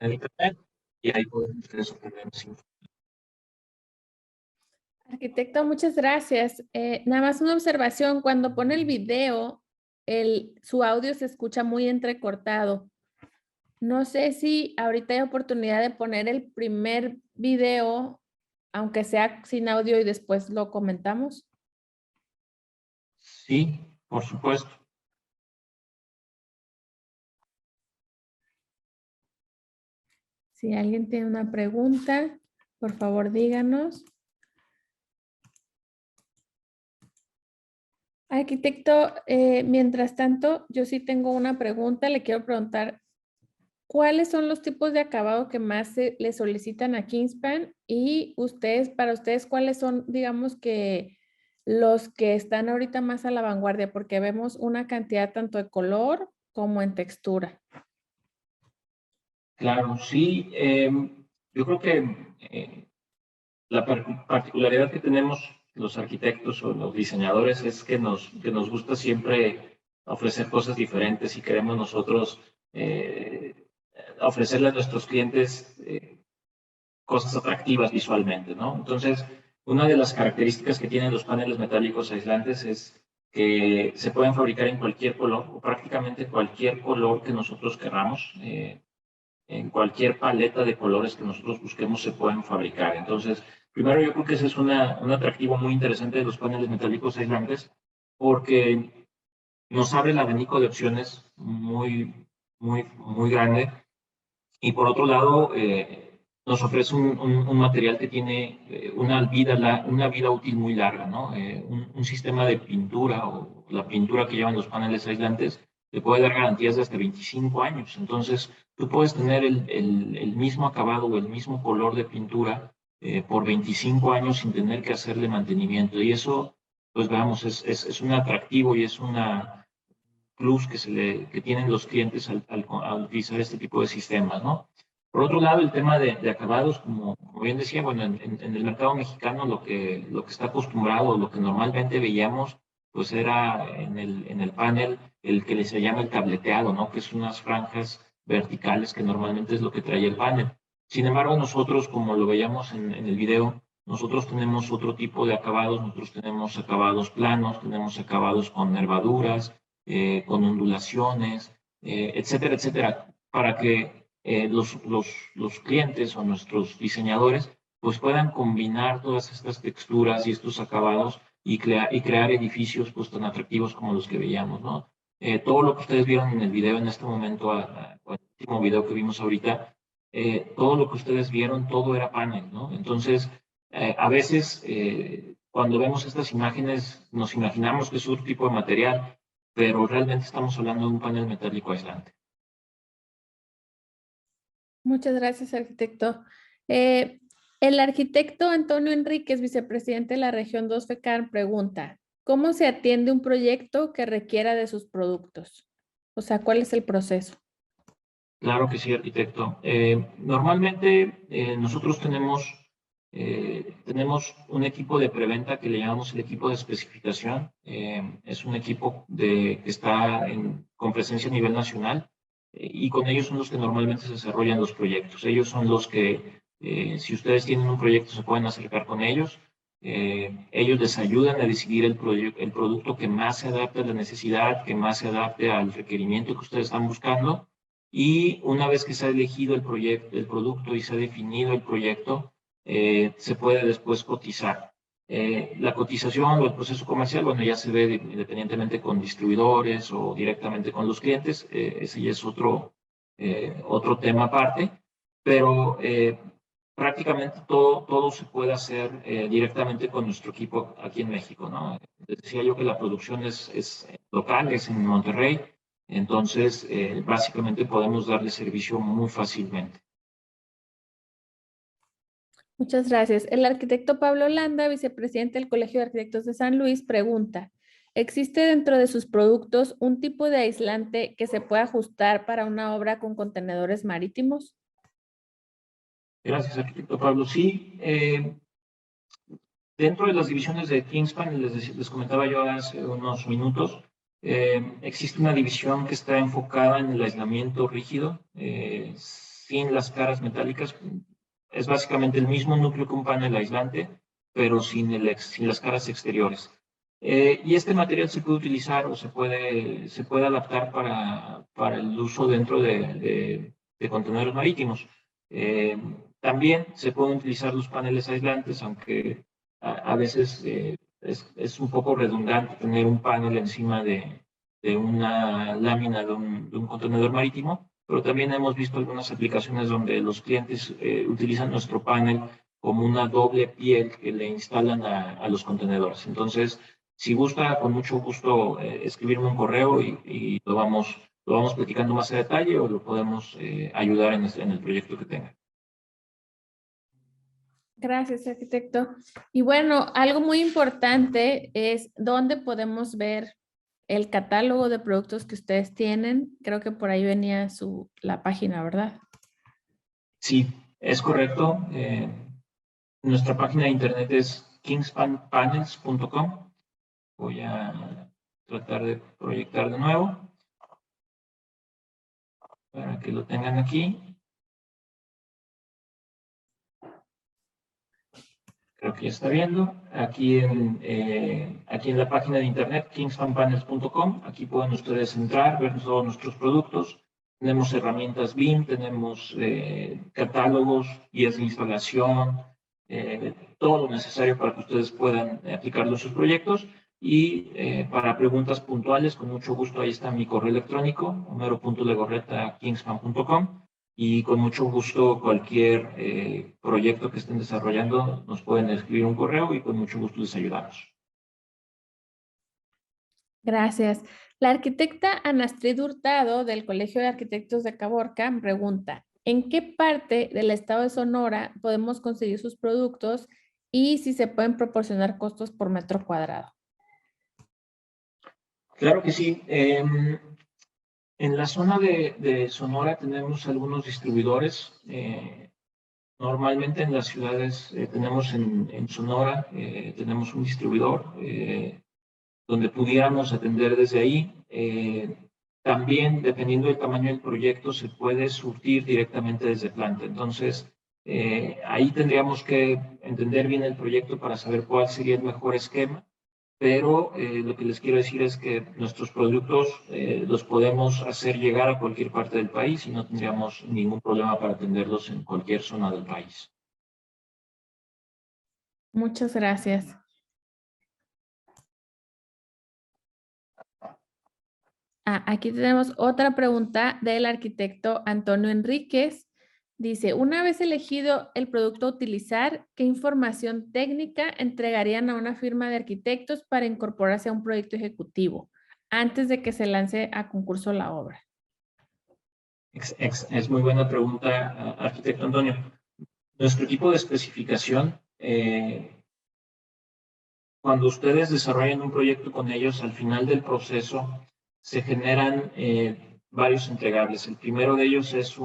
en internet y ahí pueden ustedes obtener más información. Arquitecto, muchas gracias. Nada más una observación, cuando pone el video, su audio se escucha muy entrecortado. No sé si ahorita hay oportunidad de poner el primer video, aunque sea sin audio, y después lo comentamos. Sí, por supuesto. Si alguien tiene una pregunta, por favor díganos. Arquitecto, mientras tanto, yo sí tengo una pregunta. Le quiero preguntar, ¿cuáles son los tipos de acabado que más le solicitan a Kingspan? Y para ustedes, ¿cuáles son, digamos que, los que están ahorita más a la vanguardia? Porque vemos una cantidad tanto de color como en textura. Claro, sí. Yo creo que la particularidad que tenemos los arquitectos o los diseñadores es que nos gusta siempre ofrecer cosas diferentes y queremos nosotros ofrecerle a nuestros clientes cosas atractivas visualmente, ¿no? Entonces, una de las características que tienen los paneles metálicos aislantes es que se pueden fabricar en cualquier color o prácticamente cualquier color que nosotros queramos. En cualquier paleta de colores que nosotros busquemos se pueden fabricar. Entonces, Primero, yo creo que ese es un atractivo muy interesante de los paneles metálicos aislantes, porque nos abre el abanico de opciones muy grande. Y por otro lado, nos ofrece un material que tiene una vida útil muy larga, ¿no? Un sistema de pintura o la pintura que llevan los paneles aislantes te puede dar garantías de hasta 25 años. Entonces, tú puedes tener el mismo acabado o el mismo color de pintura por 25 años sin tener que hacerle mantenimiento. Y eso, pues veamos, es un atractivo y es una plus que tienen los clientes al utilizar este tipo de sistemas, ¿no? Por otro lado, el tema de acabados, como bien decía, bueno, en el mercado mexicano lo que está acostumbrado, lo que normalmente veíamos, pues era en el panel el que se llama el tableteado, ¿no? Que es unas franjas verticales que normalmente es lo que trae el panel. Sin embargo, nosotros, como lo veíamos en el video, nosotros tenemos otro tipo de acabados, nosotros tenemos acabados planos, tenemos acabados con nervaduras, con ondulaciones, etcétera, etcétera, para que los clientes o nuestros diseñadores pues puedan combinar todas estas texturas y estos acabados y crear edificios pues tan atractivos como los que veíamos, ¿no? Todo lo que ustedes vieron en el video en este momento, el último video que vimos ahorita, todo lo que ustedes vieron, todo era panel, ¿no? Entonces, a veces cuando vemos estas imágenes nos imaginamos que es otro tipo de material, pero realmente estamos hablando de un panel metálico aislante. Muchas gracias, arquitecto. El arquitecto Antonio Enríquez, vicepresidente de la región 2 FECAR, pregunta, ¿cómo se atiende un proyecto que requiera de sus productos? O sea, ¿cuál es el proceso? Claro que sí, arquitecto. Normalmente nosotros tenemos un equipo de preventa que le llamamos el equipo de especificación. Es un equipo que está con presencia a nivel nacional y con ellos son los que normalmente se desarrollan los proyectos. Ellos son los que, si ustedes tienen un proyecto, se pueden acercar con ellos. Ellos les ayudan a decidir el producto que más se adapte a la necesidad, que más se adapte al requerimiento que ustedes están buscando. Y una vez que se ha elegido el producto y se ha definido el proyecto, se puede después cotizar. La cotización o el proceso comercial, bueno, ya se ve independientemente con distribuidores o directamente con los clientes, ese ya es otro tema aparte, pero prácticamente todo se puede hacer directamente con nuestro equipo aquí en México, ¿no? Les decía yo que la producción es local, es en Monterrey, entonces básicamente podemos darle servicio muy fácilmente. Muchas gracias. El arquitecto Pablo Landa, vicepresidente del Colegio de Arquitectos de San Luis, pregunta, ¿existe dentro de sus productos un tipo de aislante que se pueda ajustar para una obra con contenedores marítimos? Gracias, arquitecto Pablo. Sí, dentro de las divisiones de Kingspan, les comentaba yo hace unos minutos, existe una división que está enfocada en el aislamiento rígido, sin las caras metálicas. Es básicamente el mismo núcleo que un panel aislante, pero sin las caras exteriores. Y este material se puede utilizar o se puede adaptar para el uso dentro de contenedores marítimos. También se pueden utilizar los paneles aislantes, aunque a veces es un poco redundante tener un panel encima de una lámina de un contenedor marítimo, pero también hemos visto algunas aplicaciones donde los clientes utilizan nuestro panel como una doble piel que le instalan a los contenedores. Entonces, si gusta, con mucho gusto escribirme un correo y lo vamos platicando más a detalle o lo podemos ayudar en el proyecto que tenga. Gracias, arquitecto. Y bueno, algo muy importante es dónde podemos ver el catálogo de productos que ustedes tienen. Creo que por ahí venía la página, ¿verdad? Sí, es correcto. Nuestra página de internet es kingspanpanels.com. Voy a tratar de proyectar de nuevo para que lo tengan aquí. Creo que ya está viendo. Aquí en la página de internet, kingspanpanels.com, aquí pueden ustedes entrar, ver todos nuestros productos. Tenemos herramientas BIM, tenemos catálogos, guías de instalación, todo lo necesario para que ustedes puedan aplicarlo en sus proyectos. Y para preguntas puntuales, con mucho gusto, ahí está mi correo electrónico, homero.legorreta@kingspan.com, y con mucho gusto cualquier proyecto que estén desarrollando nos pueden escribir un correo y con mucho gusto les ayudamos. Gracias. La arquitecta Ana Astrid Hurtado del Colegio de Arquitectos de Caborca pregunta, ¿en qué parte del estado de Sonora podemos conseguir sus productos y si se pueden proporcionar costos por metro cuadrado? Claro que sí. En la zona de Sonora tenemos algunos distribuidores. Normalmente en las ciudades tenemos en Sonora, tenemos un distribuidor donde pudiéramos atender desde ahí. También, dependiendo del tamaño del proyecto, se puede surtir directamente desde planta. Entonces, ahí tendríamos que entender bien el proyecto para saber cuál sería el mejor esquema. Pero lo que les quiero decir es que nuestros productos los podemos hacer llegar a cualquier parte del país y no tendríamos ningún problema para atenderlos en cualquier zona del país. Muchas gracias. Aquí tenemos otra pregunta del arquitecto Antonio Enríquez. Dice, una vez elegido el producto a utilizar, ¿qué información técnica entregarían a una firma de arquitectos para incorporarse a un proyecto ejecutivo antes de que se lance a concurso la obra? Es muy buena pregunta, arquitecto Antonio. Nuestro equipo de especificación, cuando ustedes desarrollan un proyecto con ellos, al final del proceso se generan varios entregables. El primero de ellos es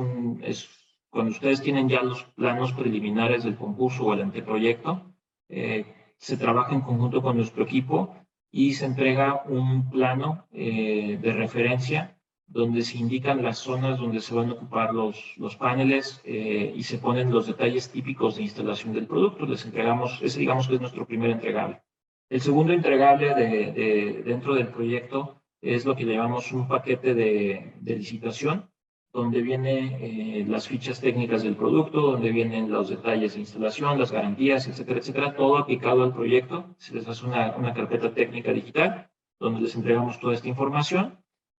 cuando ustedes tienen ya los planos preliminares del concurso o el anteproyecto, se trabaja en conjunto con nuestro equipo y se entrega un plano de referencia donde se indican las zonas donde se van a ocupar los paneles y se ponen los detalles típicos de instalación del producto. Les entregamos, ese digamos que es nuestro primer entregable. El segundo entregable dentro del proyecto es lo que llamamos un paquete de licitación, donde vienen las fichas técnicas del producto, donde vienen los detalles de instalación, las garantías, etcétera, etcétera, todo aplicado al proyecto. Se les hace una carpeta técnica digital, donde les entregamos toda esta información.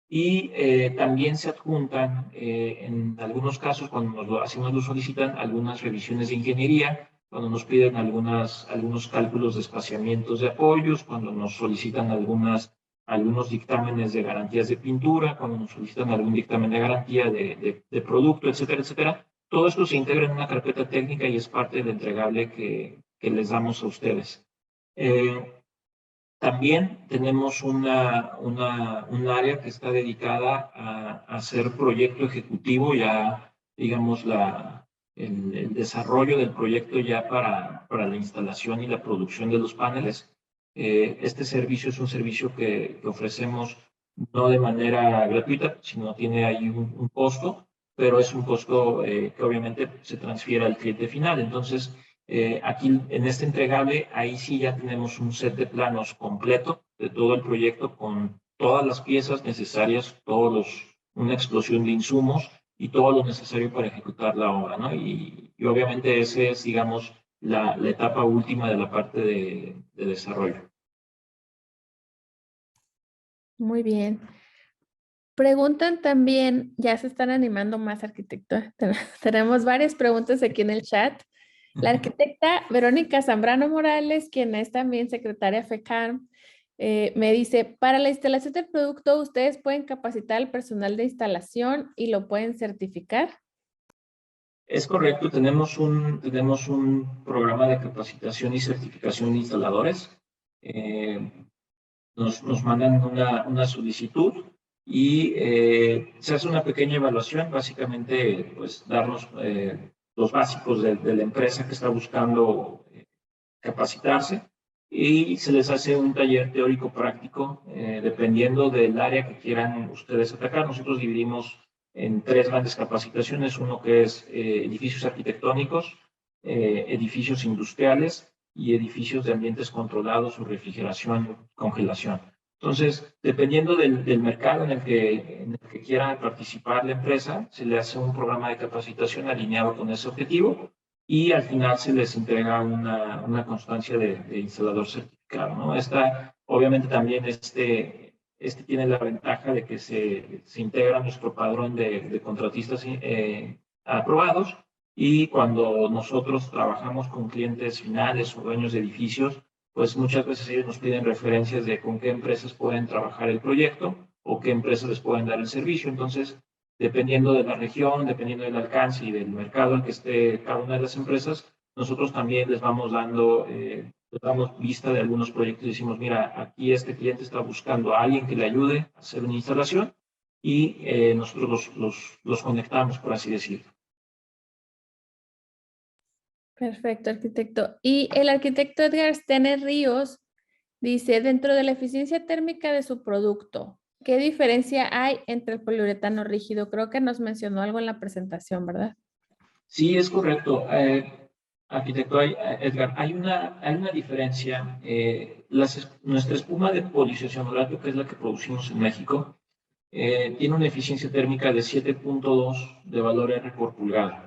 Y también se adjuntan, en algunos casos, cuando así nos lo solicitan, algunas revisiones de ingeniería, cuando nos piden algunos cálculos de espaciamientos de apoyos, cuando nos solicitan algunos dictámenes de garantías de pintura, cuando nos solicitan algún dictamen de garantía de producto, etcétera, etcétera. Todo esto se integra en una carpeta técnica y es parte del entregable que les damos a ustedes. También tenemos un área que está dedicada a hacer proyecto ejecutivo, ya digamos el desarrollo del proyecto ya para la instalación y la producción de los paneles. Este servicio es un servicio que ofrecemos no de manera gratuita, sino tiene ahí un costo, pero es un costo que obviamente se transfiere al cliente final. Entonces, aquí en este entregable, ahí sí ya tenemos un set de planos completo de todo el proyecto con todas las piezas necesarias, una explosión de insumos y todo lo necesario para ejecutar la obra, ¿no? Y obviamente ese es, digamos, la etapa última de la parte de desarrollo. Muy bien. Preguntan también, ya se están animando más, arquitecto. Tenemos varias preguntas aquí en el chat. La arquitecta Verónica Zambrano Morales, quien es también secretaria FECAM, me dice, para la instalación del producto, ¿ustedes pueden capacitar al personal de instalación y lo pueden certificar? Es correcto, tenemos un programa de capacitación y certificación de instaladores. Nos mandan una solicitud y se hace una pequeña evaluación, básicamente pues darnos los básicos de la empresa que está buscando capacitarse y se les hace un taller teórico práctico dependiendo del área que quieran ustedes atacar. Nosotros dividimos en 3 grandes capacitaciones, uno que es edificios arquitectónicos, edificios industriales y edificios de ambientes controlados o refrigeración, congelación. Entonces, dependiendo del mercado en el que quiera participar la empresa, se le hace un programa de capacitación alineado con ese objetivo y al final se les entrega una constancia de instalador certificado, ¿no? Obviamente también este tiene la ventaja de que se integra a nuestro padrón de contratistas aprobados, y cuando nosotros trabajamos con clientes finales o dueños de edificios, pues muchas veces ellos nos piden referencias de con qué empresas pueden trabajar el proyecto o qué empresas les pueden dar el servicio. Entonces, dependiendo de la región, dependiendo del alcance y del mercado en que esté cada una de las empresas, nosotros también les vamos les damos vista de algunos proyectos y decimos, mira, aquí este cliente está buscando a alguien que le ayude a hacer una instalación, y nosotros los conectamos, por así decirlo. Perfecto, arquitecto. Y el arquitecto Edgar Stener Ríos dice, dentro de la eficiencia térmica de su producto, ¿qué diferencia hay entre el poliuretano rígido? Creo que nos mencionó algo en la presentación, ¿verdad? Sí, es correcto. Arquitecto Edgar, hay una diferencia. Nuestra espuma de poliisocianato, que es la que producimos en México, tiene una eficiencia térmica de 7.2 de valor R por pulgada.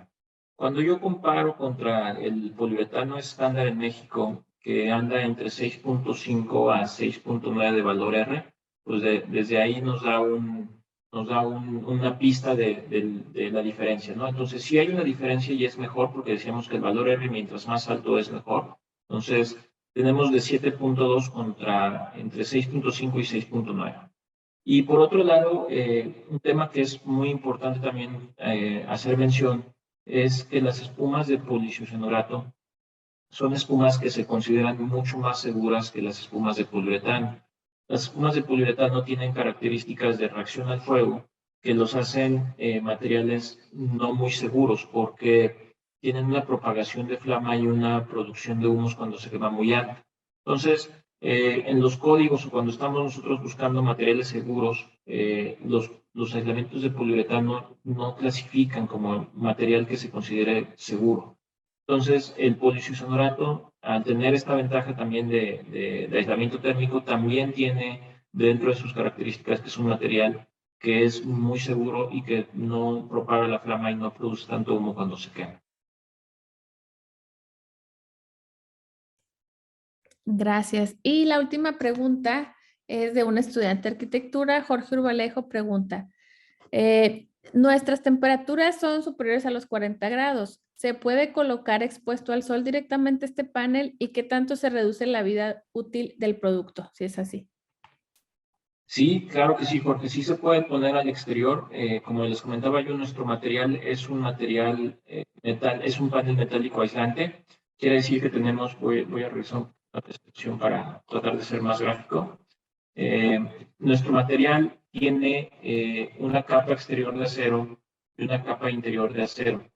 Cuando yo comparo contra el poliuretano estándar en México, que anda entre 6.5 a 6.9 de valor R, pues desde ahí nos da una pista de la diferencia, ¿no? Entonces, sí hay una diferencia y es mejor, porque decíamos que el valor R mientras más alto es mejor. Entonces, tenemos de 7.2 entre 6.5 y 6.9. Y por otro lado, un tema que es muy importante también hacer mención es que las espumas de poliisocianato son espumas que se consideran mucho más seguras que las espumas de poliuretano. Las espumas de poliuretano tienen características de reacción al fuego que los hacen materiales no muy seguros, porque tienen una propagación de flama y una producción de humos cuando se quema muy alta. Entonces, en los códigos o cuando estamos nosotros buscando materiales seguros, los aislamientos de poliuretano no clasifican como material que se considere seguro. Entonces, el poliisocianato, al tener esta ventaja también de aislamiento térmico, también tiene dentro de sus características que es un material que es muy seguro y que no propaga la flama y no produce tanto humo cuando se quema. Gracias. Y la última pregunta es de un estudiante de arquitectura. Jorge Urbalejo pregunta, nuestras temperaturas son superiores a los 40 grados. ¿Se puede colocar expuesto al sol directamente este panel y qué tanto se reduce la vida útil del producto, si es así? Sí, claro que sí, Jorge. Sí se puede poner al exterior. Como les comentaba yo, nuestro material es un material metal, es un panel metálico aislante. Quiere decir que voy a revisar una descripción para tratar de ser más gráfico. Nuestro material tiene una capa exterior de acero y una capa interior de acero.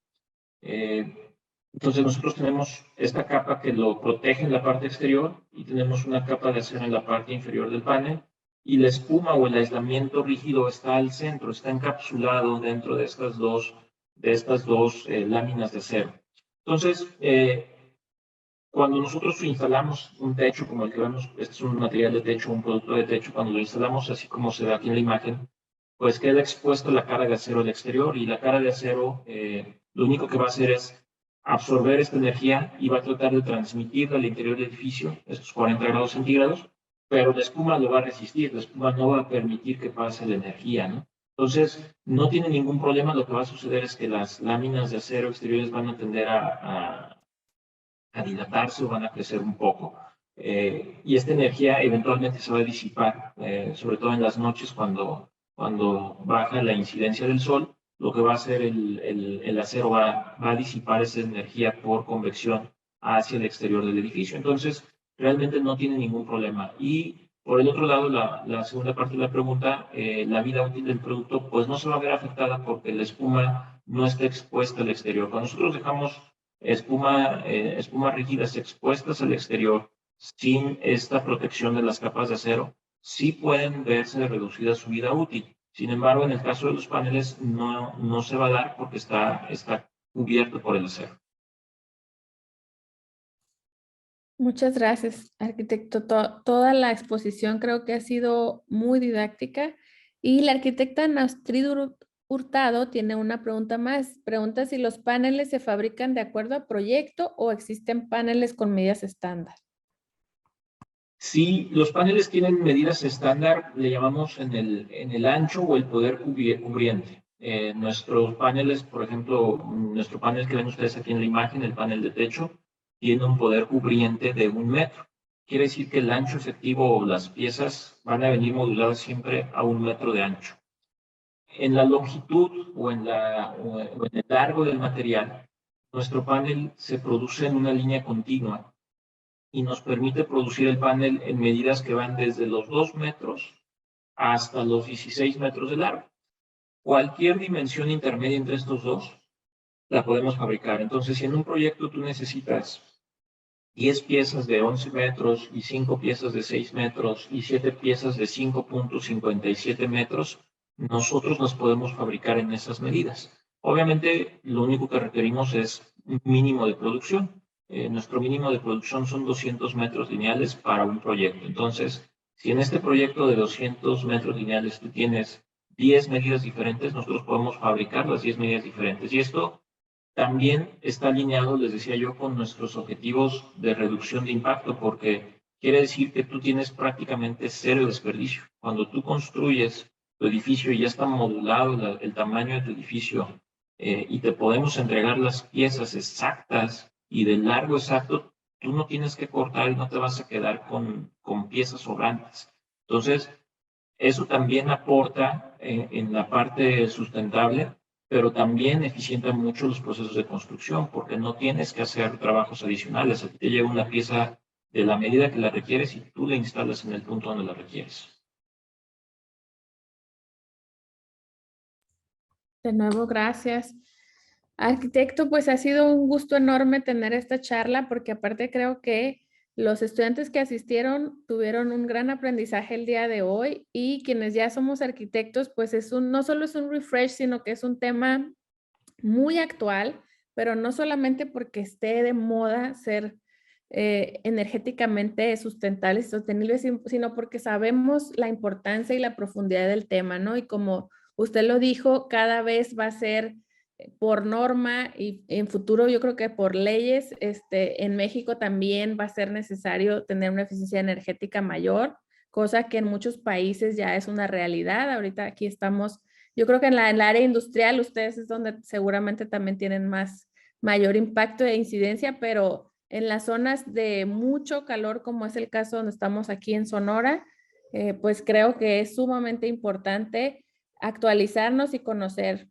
Entonces nosotros tenemos esta capa que lo protege en la parte exterior y tenemos una capa de acero en la parte inferior del panel, y la espuma o el aislamiento rígido está al centro, está encapsulado dentro de estas dos láminas de acero. Entonces, cuando nosotros instalamos un techo como el que vemos, este es un material de techo, un producto de techo, cuando lo instalamos así como se ve aquí en la imagen, pues queda expuesta la cara de acero al exterior, y la cara de acero lo único que va a hacer es absorber esta energía y va a tratar de transmitirla al interior del edificio, estos 40 grados centígrados, pero la espuma lo va a resistir, la espuma no va a permitir que pase la energía, ¿no? Entonces, no tiene ningún problema. Lo que va a suceder es que las láminas de acero exteriores van a tender a dilatarse o van a crecer un poco. Y esta energía eventualmente se va a disipar, sobre todo en las noches cuando baja la incidencia del sol. Lo que va a hacer el acero va a disipar esa energía por convección hacia el exterior del edificio. Entonces, realmente no tiene ningún problema. Y por el otro lado, la segunda parte de la pregunta, la vida útil del producto, pues no se va a ver afectada porque la espuma no está expuesta al exterior. Cuando nosotros dejamos espumas rígidas expuestas al exterior sin esta protección de las capas de acero, sí pueden verse reducida su vida útil. Sin embargo, en el caso de los paneles no se va a dar porque está cubierto por el acero. Muchas gracias, arquitecto. Toda la exposición creo que ha sido muy didáctica, y la arquitecta Nastrid Hurtado tiene una pregunta más. Pregunta si los paneles se fabrican de acuerdo a proyecto o existen paneles con medidas estándar. Sí, los paneles tienen medidas estándar, le llamamos en el ancho o el poder cubriente. Nuestros paneles, por ejemplo, nuestro panel que ven ustedes aquí en la imagen, el panel de techo, tiene un poder cubriente de 1 metro. Quiere decir que el ancho efectivo o las piezas van a venir moduladas siempre a 1 metro de ancho. En la longitud o en el largo del material, nuestro panel se produce en una línea continua y nos permite producir el panel en medidas que van desde los 2 metros hasta los 16 metros de largo. Cualquier dimensión intermedia entre estos dos la podemos fabricar. Entonces, si en un proyecto tú necesitas 10 piezas de 11 metros y 5 piezas de 6 metros y 7 piezas de 5.57 metros, nosotros las podemos fabricar en esas medidas. Obviamente, lo único que requerimos es un mínimo de producción. Nuestro mínimo de producción son 200 metros lineales para un proyecto. Entonces, si en este proyecto de 200 metros lineales tú tienes 10 medidas diferentes, nosotros podemos fabricar las 10 medidas diferentes. Y esto también está alineado, les decía yo, con nuestros objetivos de reducción de impacto, porque quiere decir que tú tienes prácticamente 0 desperdicio. Cuando tú construyes tu edificio y ya está modulado el tamaño de tu edificio y te podemos entregar las piezas exactas y del largo exacto, tú no tienes que cortar y no te vas a quedar con piezas sobrantes. Entonces, eso también aporta en la parte sustentable, pero también eficienta mucho los procesos de construcción, porque no tienes que hacer trabajos adicionales. A ti te llega una pieza de la medida que la requieres y tú la instalas en el punto donde la requieres. De nuevo, gracias. Arquitecto, pues ha sido un gusto enorme tener esta charla porque aparte creo que los estudiantes que asistieron tuvieron un gran aprendizaje el día de hoy y quienes ya somos arquitectos, pues no solo es un refresh, sino que es un tema muy actual, pero no solamente porque esté de moda ser energéticamente sustentables y sostenibles, sino porque sabemos la importancia y la profundidad del tema, ¿no? Y como usted lo dijo, cada vez va a ser por norma y en futuro yo creo que por leyes, en México también va a ser necesario tener una eficiencia energética mayor, cosa que en muchos países ya es una realidad. Ahorita aquí estamos, yo creo que en el área industrial ustedes es donde seguramente también tienen mayor impacto e incidencia, pero en las zonas de mucho calor, como es el caso donde estamos aquí en Sonora, pues creo que es sumamente importante actualizarnos y conocer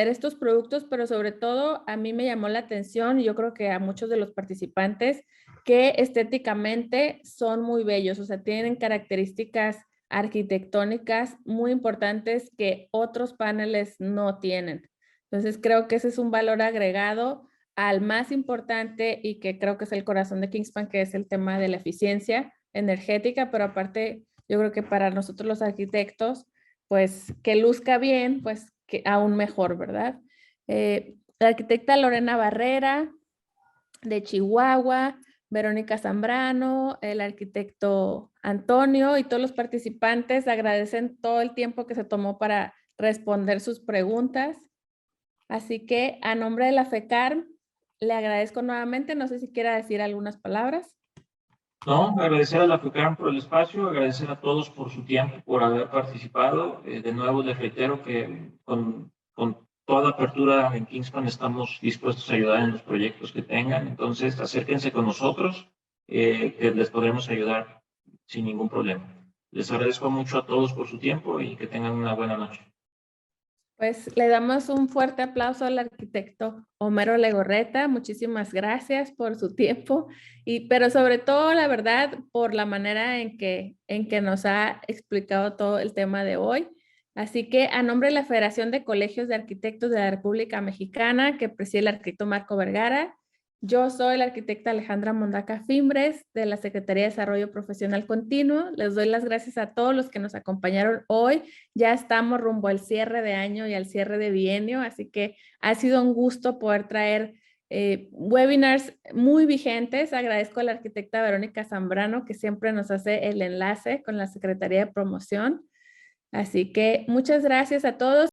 estos productos, pero sobre todo a mí me llamó la atención y yo creo que a muchos de los participantes que estéticamente son muy bellos, o sea, tienen características arquitectónicas muy importantes que otros paneles no tienen. Entonces creo que ese es un valor agregado al más importante y que creo que es el corazón de Kingspan, que es el tema de la eficiencia energética, pero aparte yo creo que para nosotros los arquitectos, pues que luzca bien, pues que aún mejor, ¿verdad? La arquitecta Lorena Barrera de Chihuahua, Verónica Zambrano, el arquitecto Antonio y todos los participantes agradecen todo el tiempo que se tomó para responder sus preguntas. Así que a nombre de la FECARM, le agradezco nuevamente. No sé si quiera decir algunas palabras. No, agradecer a la FECARM por el espacio, agradecer a todos por su tiempo, por haber participado. De nuevo les reitero que con toda apertura en Kingspan estamos dispuestos a ayudar en los proyectos que tengan. Entonces, acérquense con nosotros, que les podremos ayudar sin ningún problema. Les agradezco mucho a todos por su tiempo y que tengan una buena noche. Pues le damos un fuerte aplauso al arquitecto Homero Legorreta. Muchísimas gracias por su tiempo, pero sobre todo, la verdad, por la manera en que nos ha explicado todo el tema de hoy. Así que a nombre de la Federación de Colegios de Arquitectos de la República Mexicana, que preside el arquitecto Marco Vergara, yo soy la arquitecta Alejandra Mondaca Fimbres de la Secretaría de Desarrollo Profesional Continuo. Les doy las gracias a todos los que nos acompañaron hoy. Ya estamos rumbo al cierre de año y al cierre de bienio, así que ha sido un gusto poder traer webinars muy vigentes. Agradezco a la arquitecta Verónica Zambrano, que siempre nos hace el enlace con la Secretaría de Promoción. Así que muchas gracias a todos.